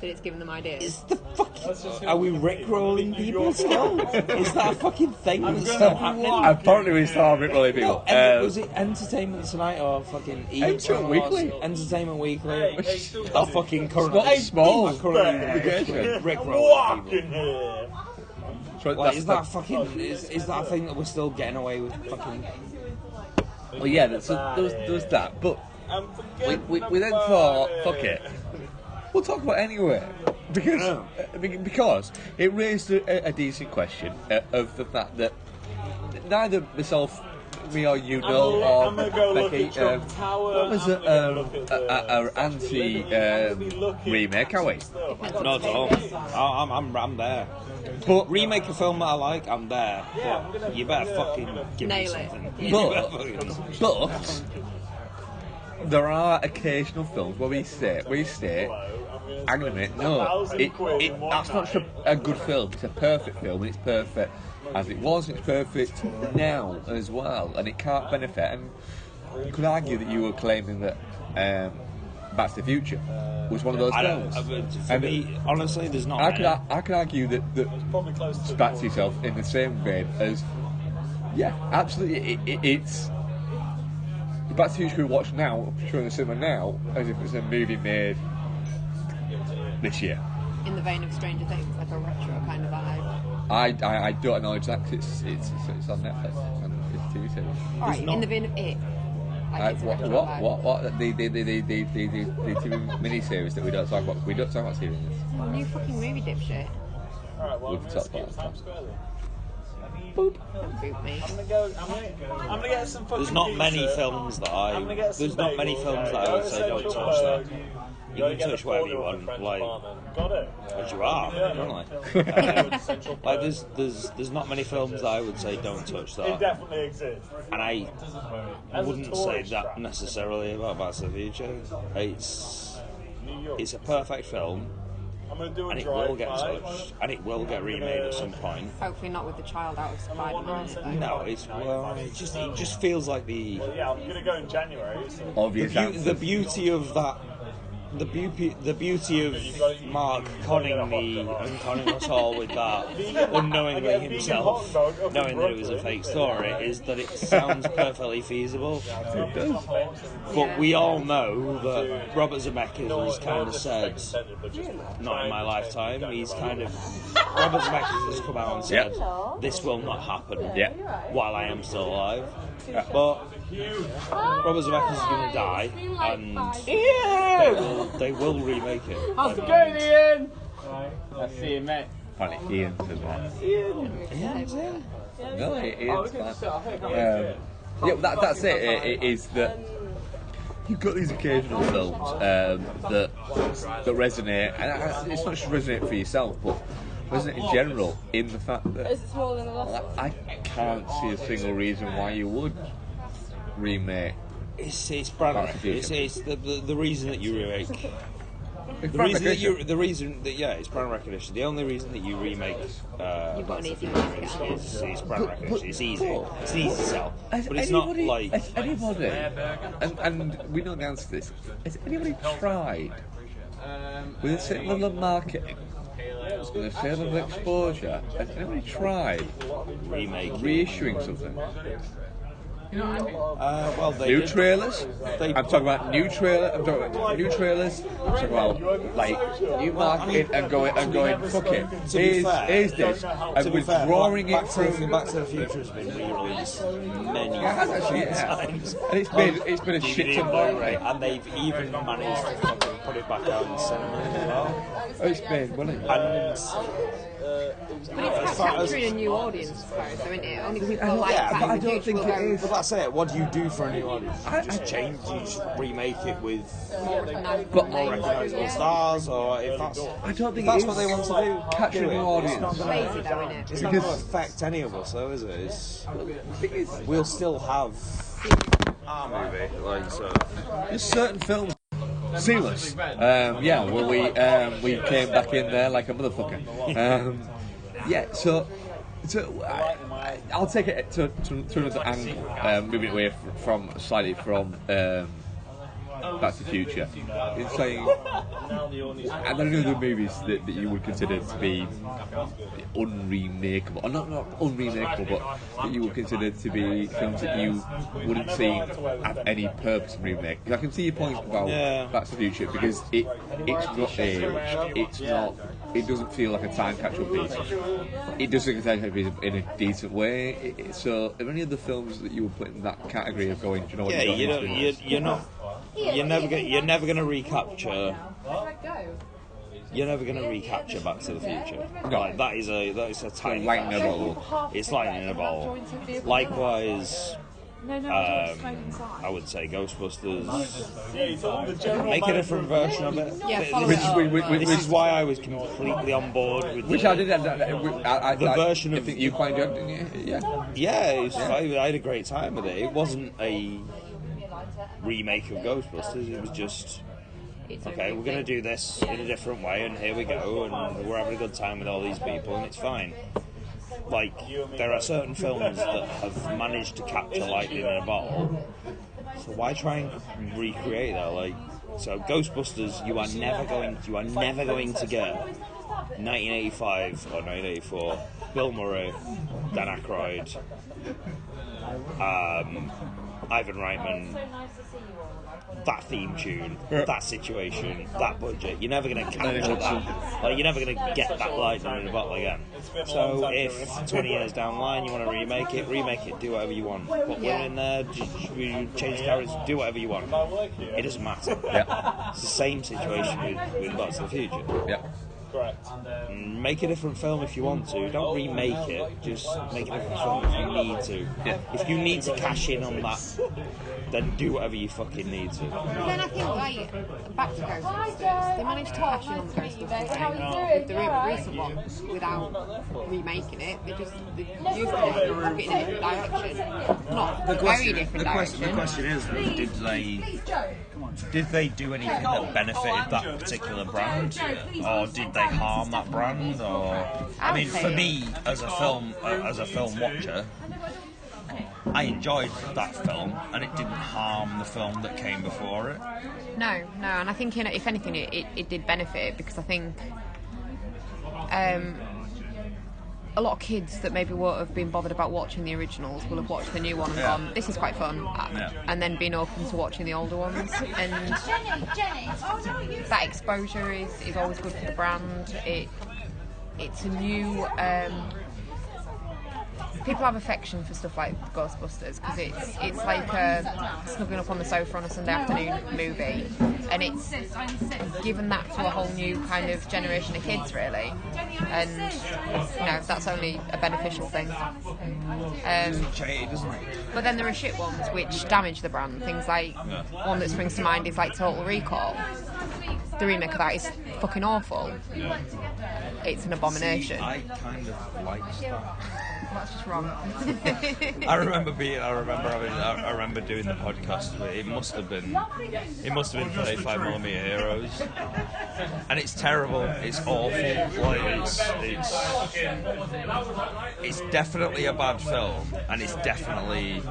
it's giving them ideas. is the fucking. Are we rickrolling people still? Is that a fucking thing that's still happening? Apparently, we started Rickrolling people. Was it Entertainment Tonight or fucking Entertainment Weekly? Entertainment Weekly. A fucking current. Not small. Rickrolling people. So Like, is that fucking? Is that a thing that we're still getting away with? Fucking. Well, yeah, there was that, but we then thought, fuck it, we'll talk about it anyway, because it raised a decent question of the fact that neither me or you know, or Becky, what was it, our anti-remake, are we? Not at all. I'm there. But Remake a film that I like, I'm there. But you better fucking give me Nail it. something. But there are occasional films where we say, hang on a minute, no, that's not just a good film, it's a perfect film, and it's perfect as it was, and it's perfect now as well, and it can't benefit. And you could argue that you were claiming that Back to the Future was one of those films. For me, honestly, there's not. I could argue that Back to Yourself in the same vein as, yeah, absolutely, it's Back to the Future we watch now, showing the cinema now, as if it's a movie made this year. In the vein of Stranger Things, like a retro kind of vibe. I don't acknowledge that because it's on Netflix and it's a TV series. Alright, in the vein of it. Like it's a retro vibe. What? The TV miniseries that we don't talk about. We don't talk about series. Oh, new fucking movie dipshit. We can talk about that. Boop. Don't boop me. I'm gonna get some fucking There's not pizza. many films that I. There's not many films that I would say don't touch that. You can touch whatever you want, like as you are, currently. Like there's not many films that I would say don't touch that. It definitely exists. And I wouldn't say that necessarily about Back to the Future. It's a perfect film, I'm gonna do a and it will get touched, and it will get remade at some point. Hopefully not with the child out of Spider-Man. No, it just feels like the Yeah, I'm gonna go in January. So. Obvious the beauty of that. The beauty of Marc conning me and conning us all with that, unknowingly himself, knowing that it was a fake story, is that it sounds perfectly feasible. It does. But we all know that Robert Zemeckis has kind of said, not in my lifetime, Robert Zemeckis has come out and said, this will not happen while I am still alive. But Robert Zemeckis is going to die, and they will remake it. How's it going, Ian? I see you, mate. Apparently Ian says that. No, Ian's fine. Yeah, that's it. It is that you've got these occasional films that resonate, and it's not just resonate for yourself, but resonate in general in the fact that I can't see a single reason why you would remake. It's brand recognition. It's the reason that you remake. It's The reason that it's brand recognition. The only reason that you remake You've got an easy is market. brand recognition. It's easy. It's an easy sell. But it's not like anybody, and we know the answer to this. Has anybody tried with a certain level of marketing, with a certain level of exposure? Has anybody tried reissuing something? well, they New did. trailers. They- I'm talking about new trailer. I'm talking about new trailers. I'm talking about like new marketing and going. Fuck it. To be fair, Here's this, and we're drawing it from. Back to the Future has been re-released many Actually, times. And it's been a shit ton Blu-ray, and they've even managed to fucking put it back out in cinemas as well. Oh, it's been, wasn't it? And But it's capturing a new audience, I suppose, though, isn't it? Only people like yeah, that but in I the don't future think will it go. is. but that's it. What do you do for a new audience? You just change. You just remake it with more recognisable stars, or if that's I don't think that's it what is they want to do. capturing do it. an audience. It's not gonna- Lazy, though, isn't it? It's not going to affect any of us, though, is it? We'll still have our movie, like so. There's certain films. Seamless. Yeah, well, we came back in there like a motherfucker. Yeah, so I'll take it to another angle, moving away slightly from Back to the Future. It's saying, are there any other movies that you would consider to be unremakeable, or not unremakeable, but that you would consider to be films that you wouldn't see have any purpose in remake? Because I can see your point about Back to the Future, because it's not aged, it doesn't feel like a time capsule piece. It does feel like a time capsule piece in a decent way. So, are there any other films that you would put in that category of going? Do you know what You're not. You're never gonna recapture. You're never going to recapture Back to the Future. No. Like, that is a tiny. Lightning in a bottle. It's lightning in a bottle. Likewise, I would say Ghostbusters. Make a different version of it. Yeah, follow it up. This is why I was completely on board with Which the, I did. The version I of think you quite enjoyed, didn't you? Yeah. Yeah, it was, I had a great time with it. It wasn't a remake of Ghostbusters. It was just, okay, we're going to do this in a different way, and here we go, and we're having a good time with all these people, and it's fine. Like, there are certain films that have managed to capture lightning in a bottle, so why try and recreate that? Like, so Ghostbusters, you are never going to get 1985 or 1984 Bill Murray, Dan Aykroyd, Ivan Reitman, that theme tune, that situation, that budget. You're never going to capture that. Like, you're never going to get that lightning in a bottle again. So if 20 years down the line you want to remake it, do whatever you want. Put women in there, change the characters, do whatever you want. It doesn't matter. Yeah. It's the same situation with Back to the Future. Yeah. Correct. Make a different film if you want to. Don't remake it. Just make a different film if you need to. Yeah. If you need to cash in on that, then do whatever you fucking need to. But then I think, like, back to Ghostbusters, they managed to cash in on the Ghostbusters with the recent ones without remaking it. They used it in a different direction. Not very different direction. The question is, did they do anything that benefited that particular brand, or did they harm that brand? Or I mean, for me as a film watcher, I enjoyed that film, and it didn't harm the film that came before it. No, and I think, if anything, it did benefit it, because I think a lot of kids that maybe won't have been bothered about watching the originals will have watched the new one and gone, this is quite fun, and then been open to watching the older ones. And that exposure is always good for the brand. It's a new people have affection for stuff like Ghostbusters because it's like snuggling up on the sofa on a Sunday afternoon movie, and it's given that to a whole new kind of generation of kids, really, and that's only a beneficial thing. But then there are shit ones which damage the brand. Things like one that springs to mind is like Total Recall. The remake of that is fucking awful. It's an abomination. I kind of liked that. That's just wrong. I remember doing the podcast where it must have been 35mm Heroes, and it's terrible. It's awful. Like it's definitely a bad film, and it's definitely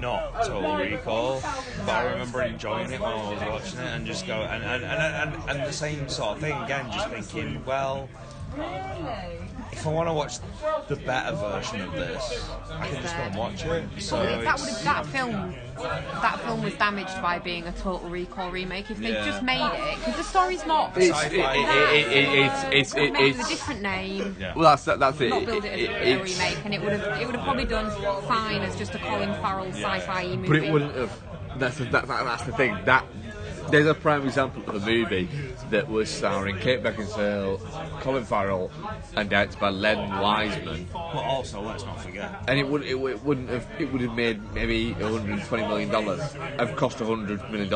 not Total Recall. But I remember enjoying it when I was watching it, and just go and the same sort of thing again. Just thinking, well, if I want to watch the better version of this, I can just go and watch it. So that film was damaged by being a Total Recall remake. If they just made it, because the story's not. It's a different name. Yeah. Well, that's it. Not build it as a remake, and it would have probably done fine as just a Colin Farrell sci-fi movie. But it wouldn't have. That's the thing. There's a prime example of a movie that was starring Kate Beckinsale, Colin Farrell, and directed by Len Wiseman. But also, let's not forget. And it would have made maybe $120 million. Have cost $100 million,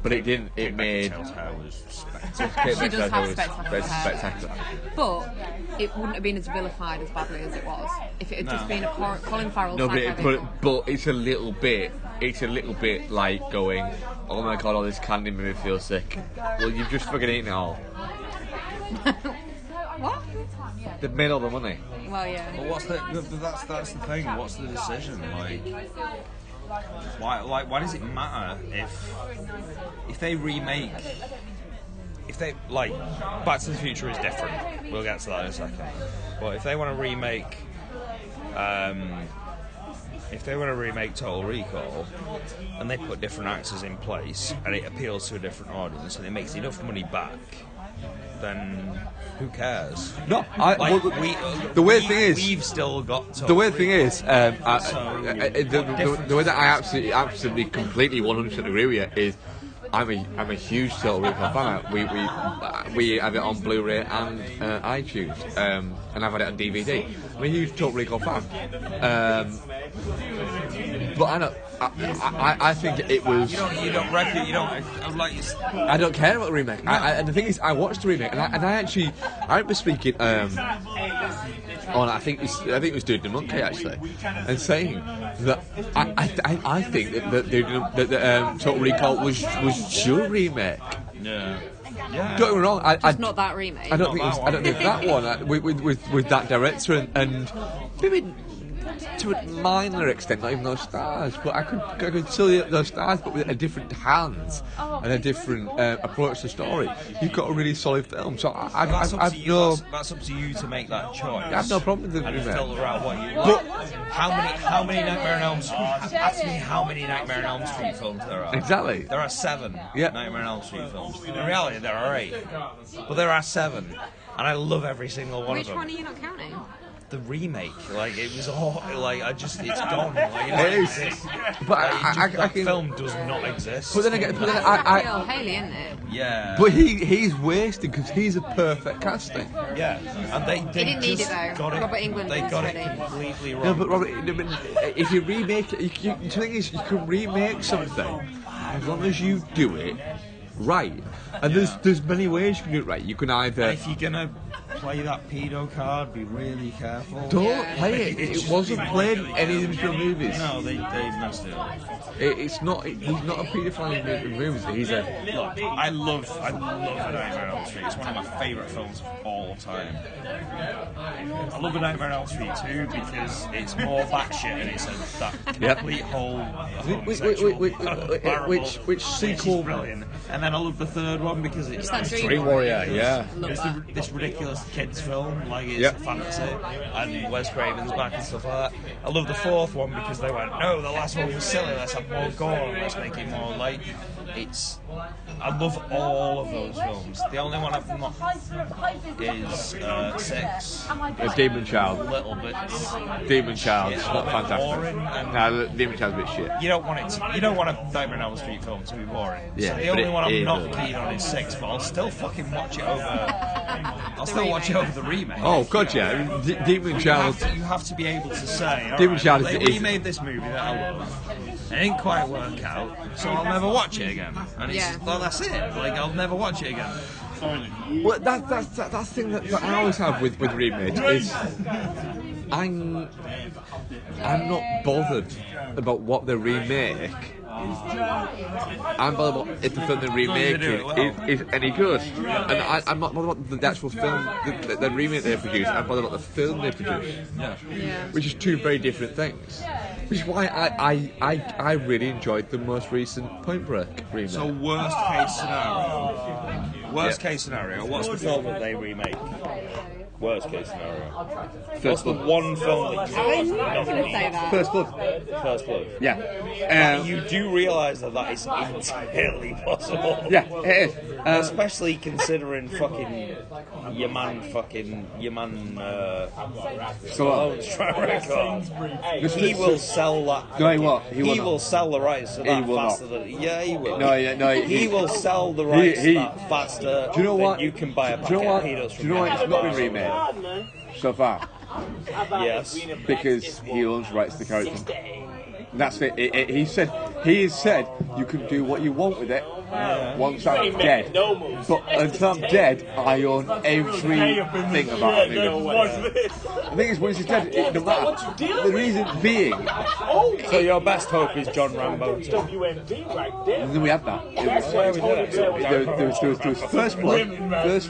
but it didn't. It made. She does have spectacular hair. But it wouldn't have been as vilified as badly as it was if it had just been a Colin Farrell. No, but it's a little bit. It's a little bit like going, oh my god, all this candy made me feel sick. Well, you've just fucking eaten it all. What? They've made all the money. Well, yeah. But that's the thing. What's the decision? Why does it matter if they remake? If they Back to the Future is different. We'll get to that in a second. But if they want to remake. If they want to remake Total Recall and they put different actors in place and it appeals to a different audience and it makes enough money back, then who cares? No, we've still got Total the weird thing Recall. is, the way that I absolutely, completely 100% agree with you is, I'm a huge Total Recall fan. We have it on Blu-ray and iTunes, and I've had it on DVD. I'm a huge Total Recall fan. But I think it was. You don't reckon. You don't. I don't care about the remake. No. And the thing is, I watched the remake, and I remember speaking on. I think it was Dude the Monkey actually, and saying that I think that Total Recall was your remake. Yeah. Don't get me wrong. Not that remake. I don't think that one with that director and maybe to a minor extent, not even those stars, but I could see those stars, but with a different hands and a different approach to the story. You've got a really solid film, so that's up to you to make that choice. I have no problem with it. And filter out what you like. How many Nightmare on Elm Street? Ask me how many Nightmare on Elm Street films there are. Exactly. There are 7 Nightmare on Elm Street films. In reality, there are 8, but there are 7, and I love every single one of them. Which one are you not counting? The remake, it was all it's gone. It is, but that film does not exist. But then again, Haley, isn't it? Yeah. But he's wasted because he's a perfect casting. Yeah, and they didn't need it though. Robert Englund they got it ready. completely wrong. No, but Robert, if you remake it, the thing is, you can remake something as long as you do it right. And there's many ways you can do it right. You can either. And if you're gonna play that pedo card, be really careful. Don't play it. It wasn't played in any of the movies. No, they messed it up. It's not. He's not a paedophile in movies. He's a. Look, I love A Nightmare on Elm Street. It's one of my favourite films of all time. I love A Nightmare on Elm Street too because it's more batshit and it's that complete whole homosexual which sequel? Brilliant. And then I love the third one because it's Dream Warrior. Yeah. It's this ridiculous kids film, it's a fantasy, and Wes Craven's back and stuff like that. I love the fourth one because they went, no, the last one was silly, let's have more gore, let's make it more I love all of those films. The only one I've not is 6. Demon Child. A little bit. Demon Child. Yeah, It's a not little bit fantastic. boring, and No, Demon Child's a bit shit. you don't want it. You don't want a Nightmare on Elm Street film to be boring. Yeah, So the but only it one I'm is not really keen on is 6, but I'll still fucking watch it over. I'll still watch it over the remake. Oh god, yeah. I mean, Demon Child. You have to be able to say, all Demon right, Child well, they is- remade this movie that I love. It didn't quite work out, so I'll never watch it again. And it's Yeah. well, that's it. Like I'll never watch it again. Well, that's the thing that I always have with remakes is I'm not bothered about what they remake. I'm bothered about if the film they're remaking is any good. And I'm not bothered about the actual film, the remake they produce. I'm bothered about the film they produce. Yeah. Which is two very different things. Which is why I really enjoyed the most recent Point Break remake. So worst case scenario. Worst case scenario. What's the film that they remake? Worst case scenario. What's the one film that you I was going to say that. First Blood. First Blood? Yeah. You do realise that is entirely possible. Yeah, it is. Especially considering your man Stallone's track record. He will sell that. No, he won't. He will not. sell the rights to He that will faster not. than. Yeah, he will. No, yeah, no. He will sell the rights to that faster Do you know than what? you can buy a Do you know packet what? of peanuts Do from you know why it's not been Tesco. remade so far? Yes. Because he owns rights to the character. That's it. He has said you can do what you want with it once I'm dead. But until I'm dead, I own everything about the movie. The thing is, once he's dead, it doesn't matter. The reason being, So your best hope is John Rambo 2. and then we had that. There was First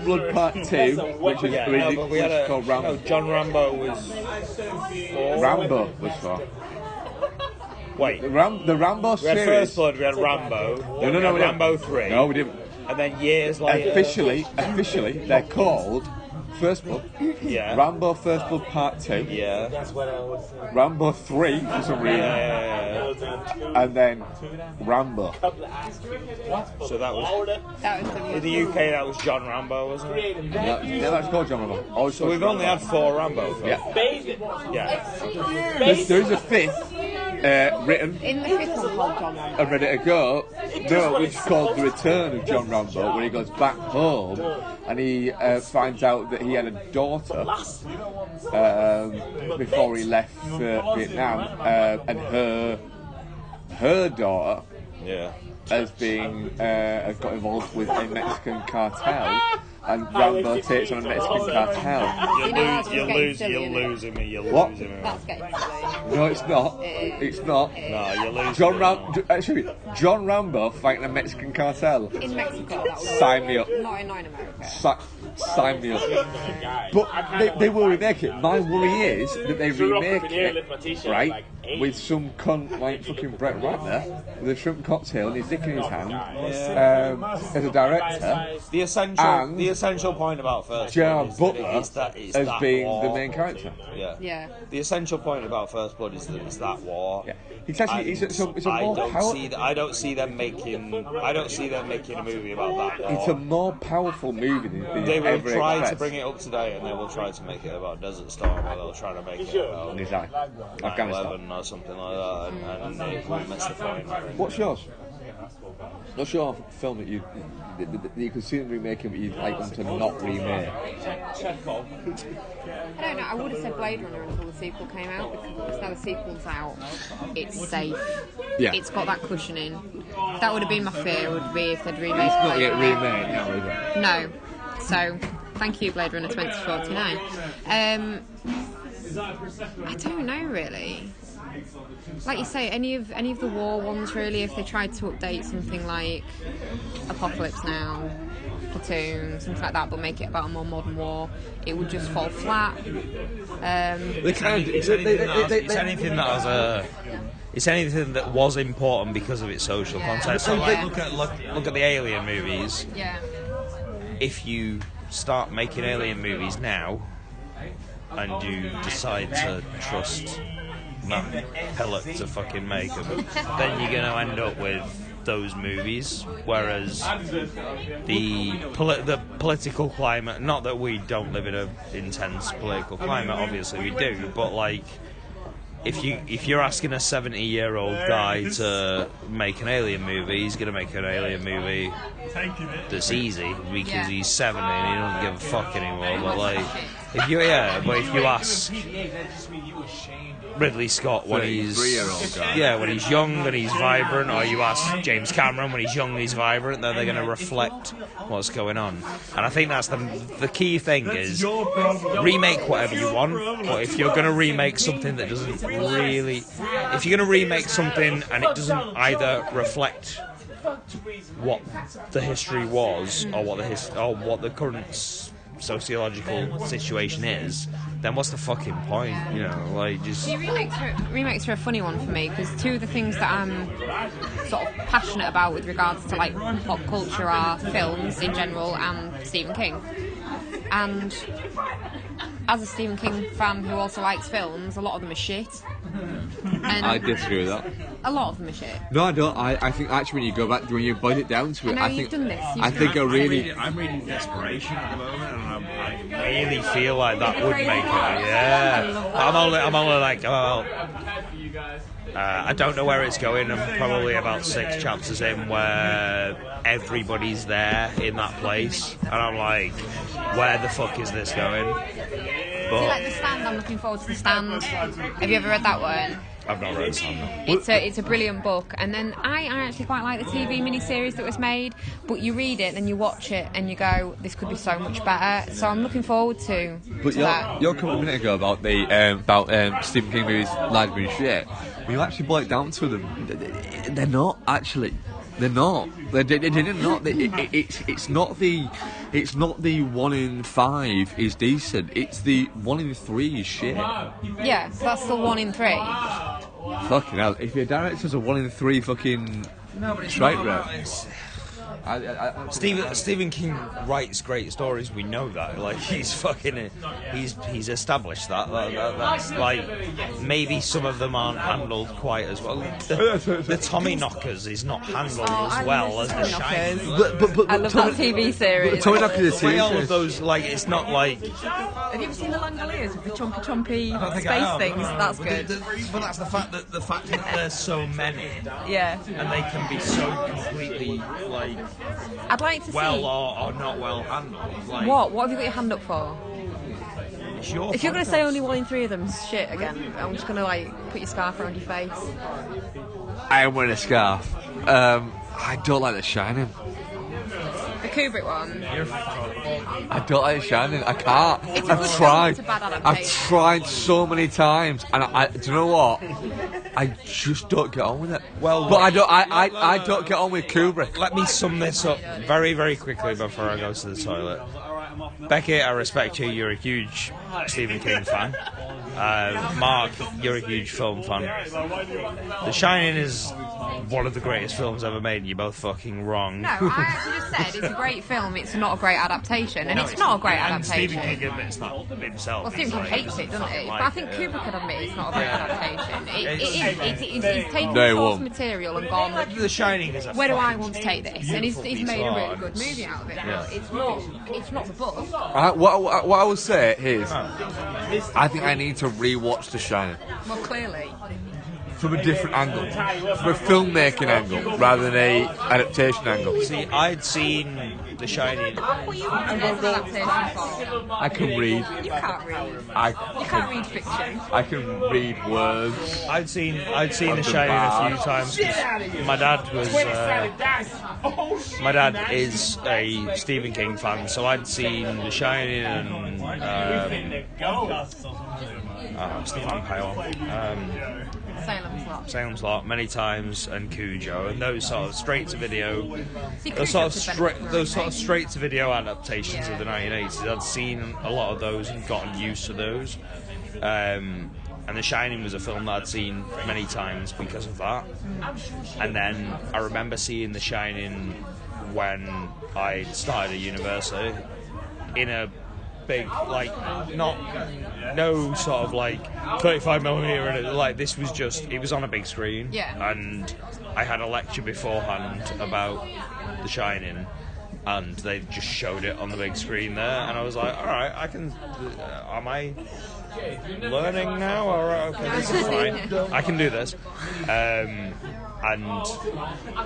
Blood Part 2, which is but we had called Rambo. No, John Rambo was 4. Rambo was for. Wait. The Rambo We had series. First Blood, we had Rambo. No, we had we Rambo didn't. 3. No, we didn't. And then years later. Officially, they're called First Blood. Yeah. Rambo First Blood Part 2. Yeah. Rambo 3 for some reason. And then Rambo. So that was. That was In the UK, that was John Rambo, wasn't it? No, that's called John Rambo. Always So we've called only had 4 Rambo films. Yeah. Yeah. There is a fifth written in the fifth one called John Rambo. and ready to go. No, which is called The Return of John Rambo, where he goes back home and he finds out that he had a daughter before he left Vietnam, and her daughter Yeah. has got involved with a Mexican cartel, and Rambo takes on a Mexican cartel. You're losing me. You're What? losing me. That's getting silly. No, it's not. It's not. No, you're losing me. John Rambo fighting a Mexican cartel. In Mexico, that was Sign me up. not in America. Sign me up. But they will remake it. My worry is that they remake it, right, with some cunt like fucking Brett Ratner with a shrimp cocktail and his dick in his hand as a director. The essential point about First Gerard Blood Butler is that as being war. the main character. Yeah. Yeah. The essential point about First Blood is that it's that war. Yeah. It's actually it's a more I don't see them making a movie about that war. It's a more powerful movie than They you will ever try expect. to bring it up today, and they will try to make it about Desert Storm, or they'll try to make it about Exactly. Afghanistan. 9/11 or something like that, and they will miss the point. What's yours? What's your film that you consider remaking but you'd like them to not remake? I don't know. I would have said Blade Runner until the sequel came out, because now the sequel's out, it's safe. Yeah. It's got that cushioning. That would have been my fear. Would be if they'd remade It's not Blade yet Runner. remade now, is it? No. So, thank you, Blade Runner 2049. I don't know really. Like you say, any of the war ones really. If they tried to update something like Apocalypse Now, Platoon, something like that, but make it about a more modern war, it would just fall flat. It's anything that was important because of its social context. So like, look at the Alien movies. Yeah. If you start making Alien movies now, and you decide to trust Matt Pellet to fucking make them, then you're going to end up with those movies, whereas the political climate, not that we don't live in an intense political climate, obviously we do, but like if you're asking a 70-year-old guy to make an alien movie, he's going to make an alien movie that's easy because he's 70 and he doesn't give a fuck anymore. But like, if you ask Ridley Scott when he's 3-year-old guy. when he's young and he's vibrant, or you ask James Cameron when he's young and he's vibrant, then they're going to reflect what's going on. And I think that's the key thing is remake whatever you want, but if you're going to remake something that doesn't really, if you're going to remake something and it doesn't either reflect what the history was or what the current sociological situation is, then what's the fucking point? You know, like just. See, remakes are a funny one for me because two of the things that I'm sort of passionate about with regards to like pop culture are films in general and Stephen King. And as a Stephen King fan who also likes films, a lot of them are shit. And I disagree with that. a lot of them are shit. No, I don't. I think actually when you go back, when you boil it down to it, I know think you've done this. I think I'm reading Desperation at the moment, and I really feel like that would make it. Yeah, I'm only like, I don't know where it's going. I'm probably about 6 chapters in where everybody's there in that place, and I'm like, where the fuck is this going? Do you like The Stand? I'm looking forward to The Stand. Have you ever read that one? I've not read some. It's a brilliant book, and then I actually quite like the TV miniseries that was made. But you read it, then you watch it, and you go, "This could be so much better." So I'm looking forward to that. Your comment a minute ago about the Stephen King movies live being shit. When you actually boil it down to them, they're not actually. They're not. They're not. It's not the. It's not the 1 in 5 is decent. It's the 1 in 3 is shit. Yeah, so that's still 1 in 3. Fucking hell! If your director's a 1 in 3 fucking straight rate. Stephen King writes great stories. We know that. Like he's established that. That's like maybe some of them aren't handled quite as well. The Tommy Knockers is not handled as well as The Shining. But I love that TV series. Tommy Knockers is The way all of those, like, it's not like. Have you ever seen the Langoliers with the chompy space things? That's good. But that's the fact that there's so many. Yeah. And they can be so completely like. I'd like to see. Or not well handled. Like, What have you got your hand up for? If you're going to say only 1 in 3 of them's shit again, I'm just going to like put your scarf around your face. I am wearing a scarf. I don't like The Shining. The Kubrick one. I don't like The Shining. I can't. It's a good tried. It's a bad I've adaptation. tried so many times, and do you know what? I just don't get on with it. Well, but I don't get on with Kubrick. Let me sum this up very, very quickly before I go to the toilet. Becky, I respect you. You're a huge Stephen King fan. Marc, you're a huge film fan. The Shining is one of the greatest films ever made, and you're both fucking wrong. No, I actually just said it's a great film, it's not a great adaptation, and it's not a great adaptation. Stephen King admits that himself. Well, Stephen King hates it, doesn't he? But I think Kubrick could admit it's not a great adaptation. He's taken the source material and gone, The Shining is where do I want to take this? And he's made a really good movie out of it. Yeah. It's not the book. What I would say is, I think I need to rewatch The Shining Well, clearly. from a different angle, from a filmmaking angle rather than a adaptation angle. See, I'd seen The Shining. What you want an adaptation for? I can read. You can't read. You can't read fiction. I can read words. I'd seen The Shining a few times. 'Cause my dad was. My dad is a Stephen King fan, so I'd seen The Shining and Stephen Pyle. Salem's Lot many times, and Cujo, and those sort of straight to video, those sort of straight to video adaptations of the 1980s. I'd seen a lot of those and gotten used to those. And The Shining was a film that I'd seen many times because of that. And then I remember seeing The Shining when I started at university in a big, like, no sort of like 35mm, and like this was just, it was on a big screen. Yeah. And I had a lecture beforehand about The Shining, and they just showed it on the big screen there, and I was like, all right, I can. Am I learning now? All right, okay, this is fine. I can do this. And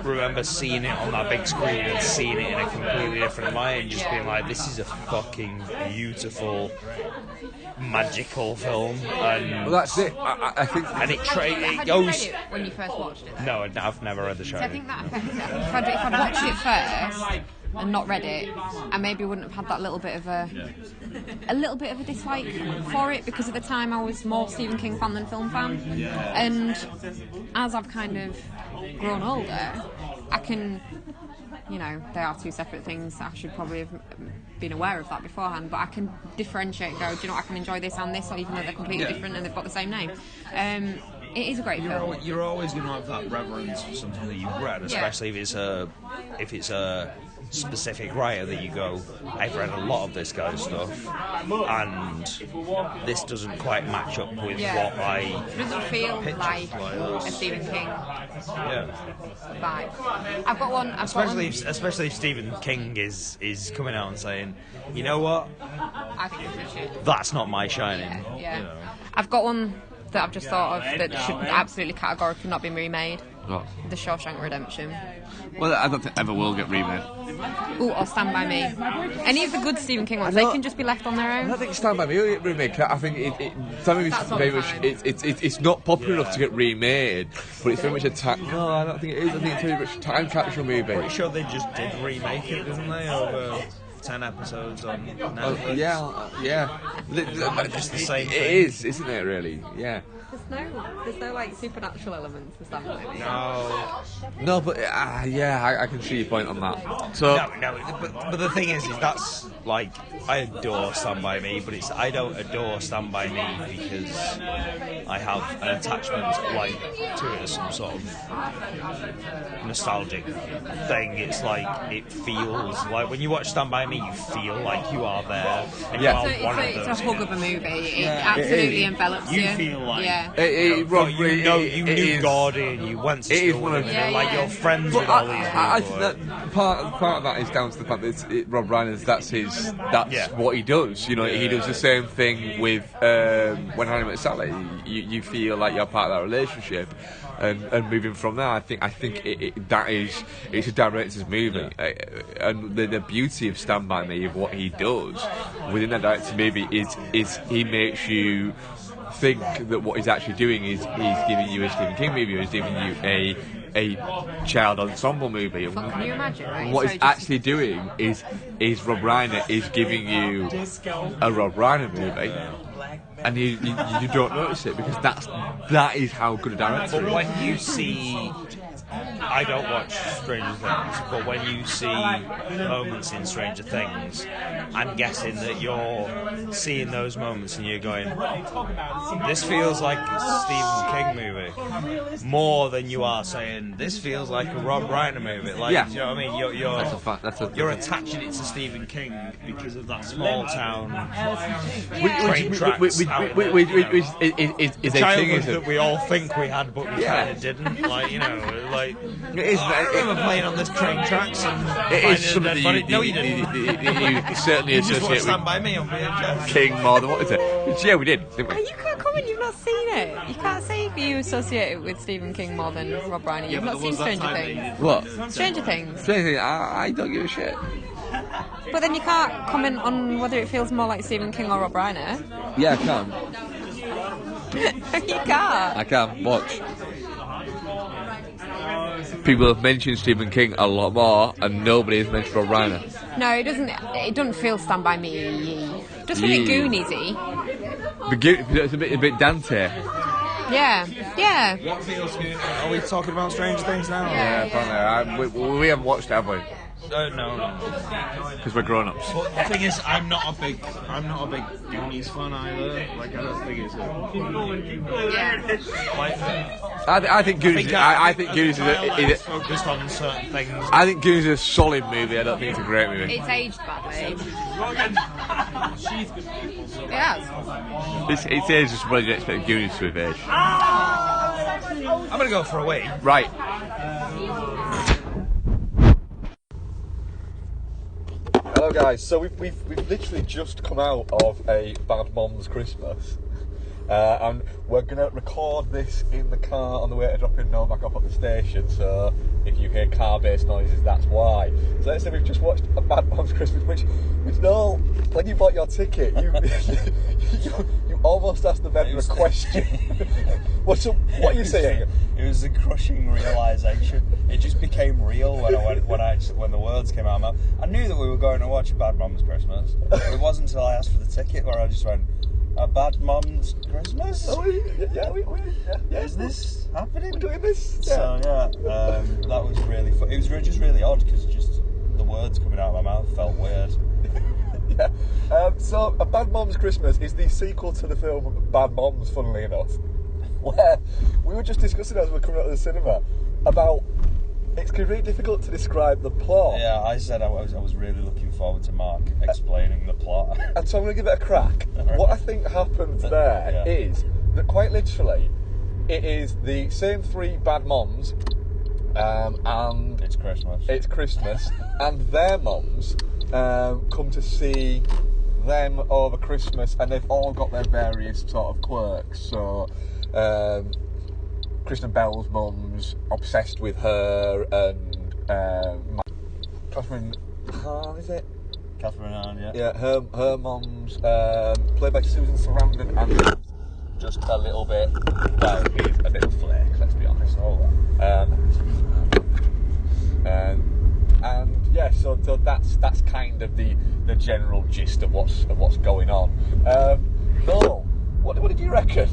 remember seeing it on that big screen and seeing it in a completely different light, and just being like, this is a fucking beautiful, magical film. And Well, that's it. I think. and it Had you read goes. it when you first watched it? No, I've never read The So I Shining. think that affects it. If I'd watched it first and not read it, I maybe wouldn't have had that little bit of a dislike for it, because at the time I was more Stephen King fan than film fan. And as I've kind of grown older, I can, they are two separate things. I should probably have been aware of that beforehand, but I can differentiate and go, do you know what, I can enjoy this and this, even though they're completely different and they've got the same name. It is a great film. You're always going to have that reverence for something that you've read, especially if it's a specific writer that you go, I've read a lot of this guy's stuff, and this doesn't quite match up with what I. It doesn't feel like a this. Stephen King Yeah. vibe. I've got one. Especially if Stephen King is coming out and saying, you know what, I think it's shit. that's not my Shining. Yeah. You know. I've got one that I've just thought of that should absolutely categorically not be remade. What? The Shawshank Redemption. Well, I don't think it ever will get remade. Ooh, or Stand By Me. Any of the good Stephen King ones, they can just be left on their I own. don't think Stand By Me will get remade. I think Stand By Me is That's very all much. fine. It's not popular enough to get remade, but it's very much a time. No, I don't think it is. I think it's very much a time capsule movie. Pretty sure they just did remake it, didn't they? Over 10 episodes on Netflix. Yeah. Just the same It thing. is, isn't it? Really? Yeah. There's no like supernatural elements to Stand By Me. No, but I can see your point on that. So But the thing is that's like, I adore Stand By Me, but I don't adore Stand By Me because I have an attachment like to it as some sort of nostalgic thing. It's like, it feels like when you watch Stand By Me, you feel like you are there, and Yeah. you are one of It's those a hug of a movie. It absolutely envelops you. You feel like- yeah. But you knew Gordy, and you went to it is school one of- with Yeah, him, like yeah. you're friends But with all these people. I think that part of that is down to the fact that Rob Reiner's that's what he does. You know, he does the same thing with When Harry Met Sally. You feel like you're part of that relationship, and moving from there, I think it's a director's movie, and the beauty of Stand By Me, of what he does within that director's movie is he makes you think that what he's actually doing is he's giving you a Stephen King movie, or he's giving you a child ensemble movie. But can you imagine, right? What So he's just- actually doing is Rob Reiner is giving you a Rob Reiner movie, and you don't notice it, because that is how good a director But is. when you see, I don't watch Stranger Things, but when you see moments in Stranger Things, I'm guessing that you're seeing those moments and you're going, this feels like a Stephen King movie, more than you are saying, this feels like a Rob Reiner movie. Like, Yeah. do you know what I mean? That's a fact. You're attaching it to Stephen King because of that small town Yeah. train tracks. Which is a thing, childhood isn't that it? we all think we had, but we Yeah. kind of didn't. Like, like, It is. I remember playing on this train tracks and It finding is a something dead that body. No, you didn't. you certainly You just watched associate Stand with By Me on VHS. King more than what is it? Which, yeah, we did, didn't we? You can't comment, you've not seen it. You can't say if you associate it with Stephen King more than Rob Reiner. You've not seen Stranger Things. What? Stranger Things. I don't give a shit. But then you can't comment on whether it feels more like Stephen King or Rob Reiner. Yeah, I can. You can't. I can. Watch. People have mentioned Stephen King a lot more, and nobody has mentioned Rob Reiner. No, it doesn't. It doesn't feel Stand By Me. It does feel a bit Gooniesy. It's a bit Dante. Yeah, yeah. What feels good? Are we talking about Stranger Things now? Yeah, apparently. We haven't watched it, have we? No. Because we're grown-ups. But the thing is, I'm not a big Goonies fan either. Like, I don't think it's I think Goonies. I think Goonies is focused on certain things. I think Goonies is a solid movie. I don't think it's a great movie. It's aged badly. It has. It's aged just what you expect Goonies to have aged. I'm gonna go for a wee. Right. Hello guys, so we've literally just come out of a Bad Moms Christmas, and we're going to record this in the car on the way to dropping Noel back off at the station, so if you hear car-based noises, that's why. So let's say we've just watched a Bad Moms Christmas, which Noel, when you bought your ticket, you almost asked the vendor a question. What are you saying? It was a crushing realisation. It just became real when the words came out of my mouth. I knew that we were going to watch Bad Moms Christmas, but it wasn't until I asked for the ticket where I just went, a Bad Moms Christmas? Oh, yeah. Is this happening? We're doing this? Yeah. So that was really fun. It was just really odd because just the words coming out of my mouth felt weird. Yeah. So, A Bad Moms Christmas is the sequel to the film Bad Moms, funnily enough, where we were just discussing as we were coming out of the cinema about it's really difficult to describe the plot. Yeah, I said I was really looking forward to Marc explaining the plot. And so I'm going to give it a crack. What I think happened there is that quite literally it is the same three bad moms, and it's Christmas, and their mums come to see them over Christmas, and they've all got their various sort of quirks. So Kristen Bell's mum's obsessed with her, and Catherine Hahn, is it? Catherine Hahn, yeah. Yeah, her mum's played by Susan Sarandon, and just a little bit, well, he's a bit of flake, let's be honest. And yeah, so that's kind of the general gist of what's going on. Noel, what did you reckon?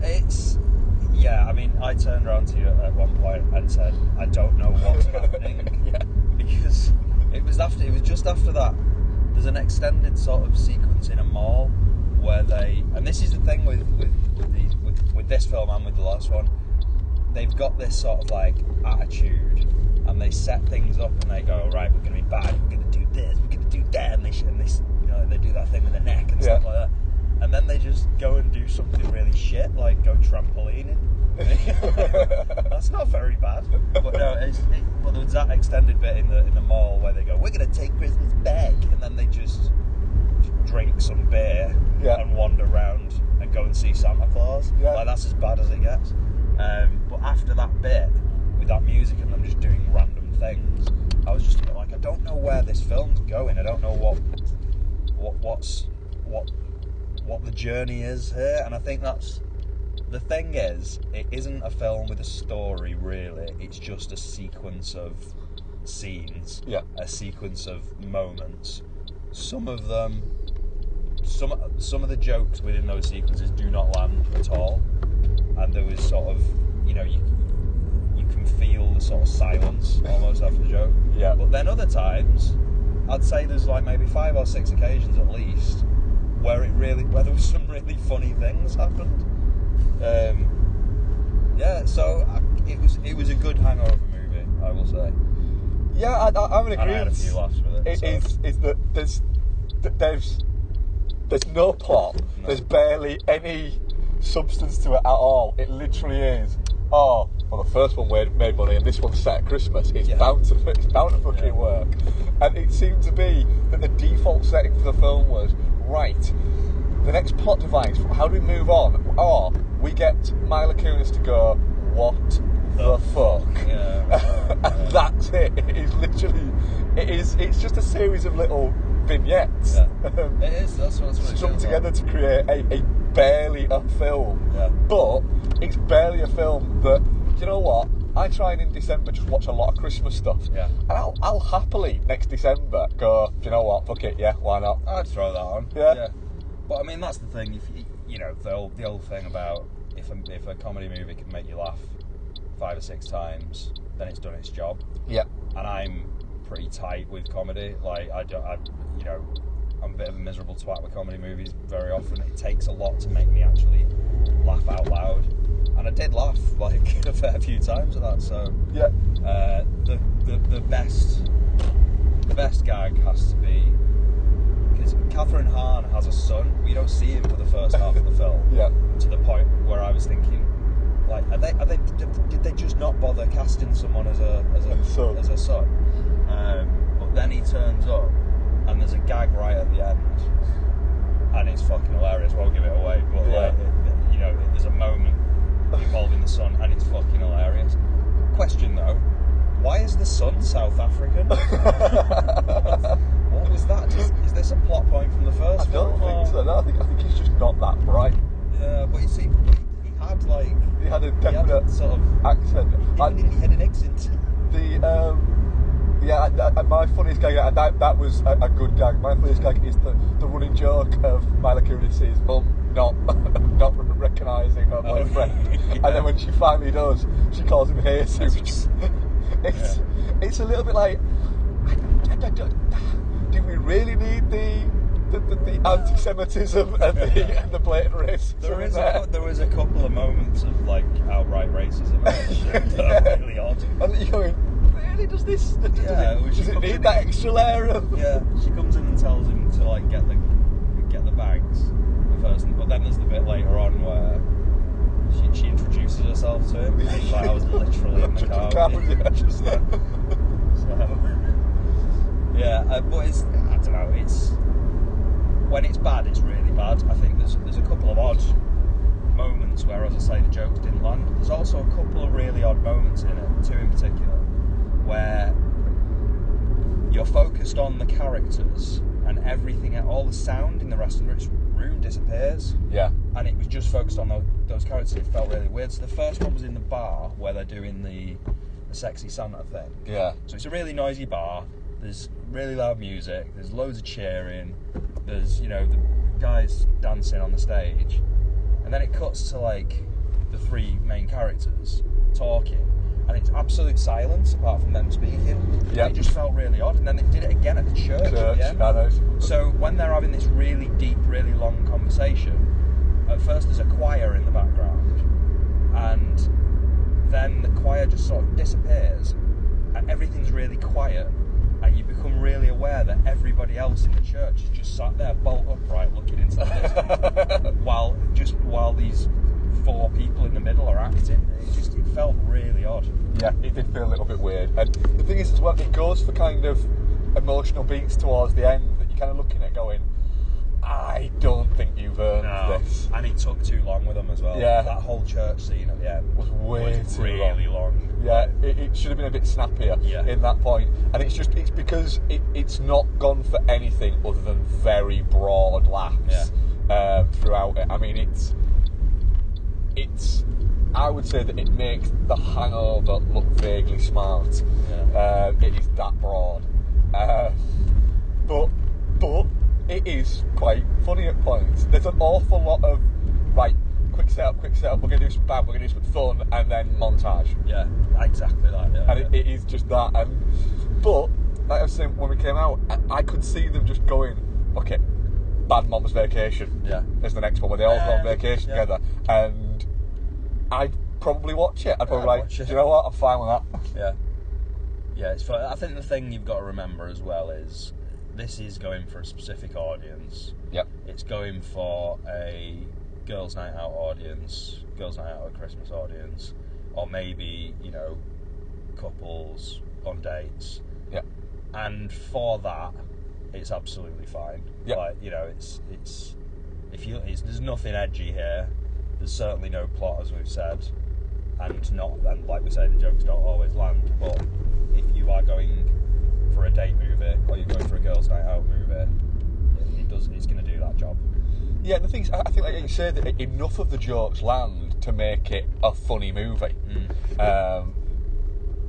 I mean, I turned around to you at one point and said, I don't know what's happening. Yeah. Because it was just after that, there's an extended sort of sequence in a mall where and this is the thing with this film and with the last one, they've got this sort of like attitude, and they set things up and they go, right, we're going to be bad, we're going to do this, we're going to do that, and they they do that thing with the neck and stuff like that. And then they just go and do something really shit, like go trampolining. That's not very bad. But no, but there was that extended bit in the mall where they go, we're going to take Christmas back, and then they just drink some beer and wander around and go and see Santa Claus. Yeah. Like, that's as bad as it gets. But after that bit, with that music and them just doing random things, I was just like, I don't know where this film's going. I don't know what the journey is here, and I think that's the thing. Is it isn't a film with a story really, it's just a sequence of scenes, a sequence of moments. Some of the jokes within those sequences do not land at all, and there was sort of, you can feel the sort of silence almost after the joke. But then other times, I'd say there's like maybe 5 or 6 occasions at least where there was some really funny things happened. So it was a good hangover movie, I will say. Yeah, I'm in agreement. I had a few laughs with it. Is that there's no plot. No. There's barely any substance to it at all. It literally is. Oh, well, the first one made money, and this one's set at Christmas. It's bound to fucking work. And it seemed to be that the default setting for the film was, right, the next plot device, how do we move on? Or we get Mila Kunis to go, what the fuck? And that's it. It is literally, it's just a series of little vignettes. It is, that's what it's strung together to create a barely a film. But it's barely a film that, you know what, I try and in December just watch a lot of Christmas stuff. And I'll happily next December go, do you know what, fuck it, why not? I'd throw that on. But I mean, that's the thing, if the old thing about if a comedy movie can make you laugh 5 or 6 times, then it's done its job. And I'm pretty tight with comedy. Like you know, I'm a bit of a miserable twat with comedy movies very often. It takes a lot to make me actually laugh out loud, and I did laugh like a fair few times at that. So Yeah. The best gag has to be, because Catherine Hahn has a son. We don't see him for the first half of the film. Yeah. To the point where I was thinking, like, did they just not bother casting someone as a son? But then he turns up, and there's a gag right at the end, and it's fucking hilarious. Won't give it away, but like, you know, there's a moment involving the son, and it's fucking hilarious. Question though, why is the son South African? What was that? Is this a plot point from the first I don't film? think so. No, I think he's just not that bright. Yeah, but you see, he had like... He had a definite sort of accent. He had an accent. My funniest gag, and that was a good gag. My funniest gag is the running joke of Mila Kunis's mum not recognising her boyfriend, and then when she finally does, she calls him Jesus. It's a little bit like, do we really need the anti-Semitism and the blatant racism? There was a couple of moments of like outright racism that are really odd. And you're going, really? Does it need that extra layer of? Yeah, she comes in and tells him to like get the bags first, but then there's the bit later on where she introduces herself to him. And he's like, I was literally in the car. Just then. But it's, I don't know. It's when it's bad, it's really bad. I think there's a couple of odd moments where, as I say, the jokes didn't land. There's also a couple of really odd moments in it, two in particular, where you're focused on the characters and everything, all the sound in the rest of the room disappears. Yeah. And it was just focused on those characters. It felt really weird. So the first one was in the bar where they're doing the sexy Santa thing. Yeah. So it's a really noisy bar. There's really loud music. There's loads of cheering. There's, you know, the guys dancing on the stage. And then it cuts to, like, the three main characters talking. And it's absolute silence apart from them speaking. Yeah. It just felt really odd. And then they did it again at the church at the end. So when they're having this really deep, really long conversation, at first there's a choir in the background. And then the choir just sort of disappears. And everything's really quiet. And you become really aware that everybody else in the church is just sat there bolt upright looking into the distance while these four people in the middle are acting. It felt really odd. Yeah, it did feel a little bit weird. And the thing is as well, it goes for kind of emotional beats towards the end that you're kind of looking at going, I don't think you've earned this. And it took too long with them as well. Yeah. That whole church scene at the end was too really long. Yeah, it should have been a bit snappier in that point. And it's because it's not gone for anything other than very broad laughs throughout it. I mean, it's I would say that it makes The Hangover look vaguely smart. Yeah. It is that broad. But it is quite funny at points. There's an awful lot of, right, quick setup, we're going to do some bad, we're going to do some fun, and then montage. Yeah, exactly that, yeah. And it is just that. But, like I was saying, when we came out, I could see them just going, okay, Bad Mom's Vacation is the next one, where they all go on vacation together. And I'd probably watch it. I'd probably do you know what, I'm fine with that. Yeah, it's fun. I think the thing you've got to remember as well is this is going for a specific audience. Yep. It's going for a girls' night out audience, girls' night out at Christmas audience, or maybe, you know, couples on dates. Yeah. And for that, it's absolutely fine. Yep. Like, you know, there's nothing edgy here. There's certainly no plot, as we've said, and like we say, the jokes don't always land. But if you are going for a date movie or you're going for a girls' night out movie, it's going to do that job. Yeah, the thing is, I think, like you said, that enough of the jokes land to make it a funny movie.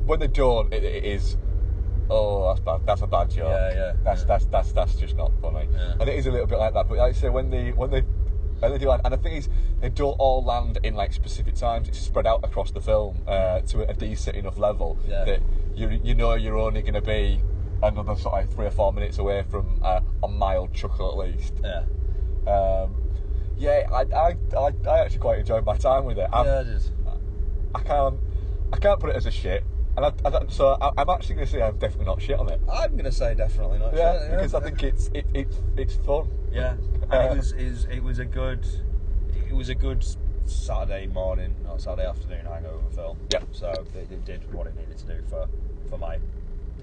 When they don't, it is, oh, that's bad. That's a bad joke. Yeah. That's just not funny. Yeah. And it is a little bit like that. But like I say, when they do land, and the thing is, they don't all land in like specific times. It's spread out across the film to a decent enough level that you know you're only going to be another sort of like 3 or 4 minutes away from a mild chuckle at least. Yeah. I actually quite enjoyed my time with it. I did. I can't put it as a shit, and I'm actually going to say I'm definitely not shit on it. I'm going to say definitely not. Yeah, because I think it's fun. Yeah, and it was a good Saturday morning or Saturday afternoon hangover film. Yeah. So it did what it needed to do for my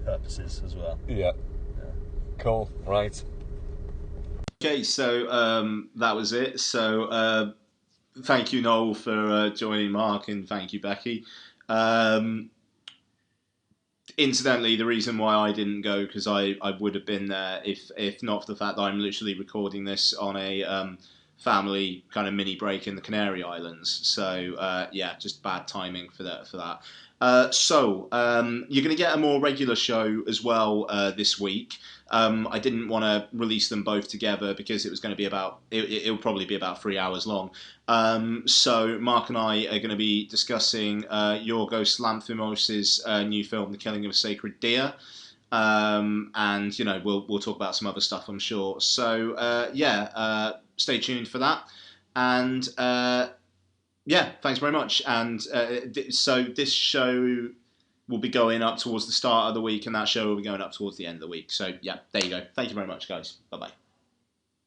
purposes as well. Yeah. Cool. Right. Okay, so that was it. So thank you, Noel, for joining Mark, and thank you, Becky. Incidentally, the reason why I didn't go, because I would have been there if not for the fact that I'm literally recording this on a family kind of mini break in the Canary Islands. So just bad timing for that. So you're going to get a more regular show as well this week. I didn't want to release them both together because it was going to be it'll probably be about 3 hours long. So Mark and I are going to be discussing Yorgos Lanthimos' new film, The Killing of a Sacred Deer. And we'll talk about some other stuff, I'm sure. So stay tuned for that. And thanks very much. And so this show will be going up towards the start of the week, and that show will be going up towards the end of the week. So there you go. Thank you very much, guys. Bye bye.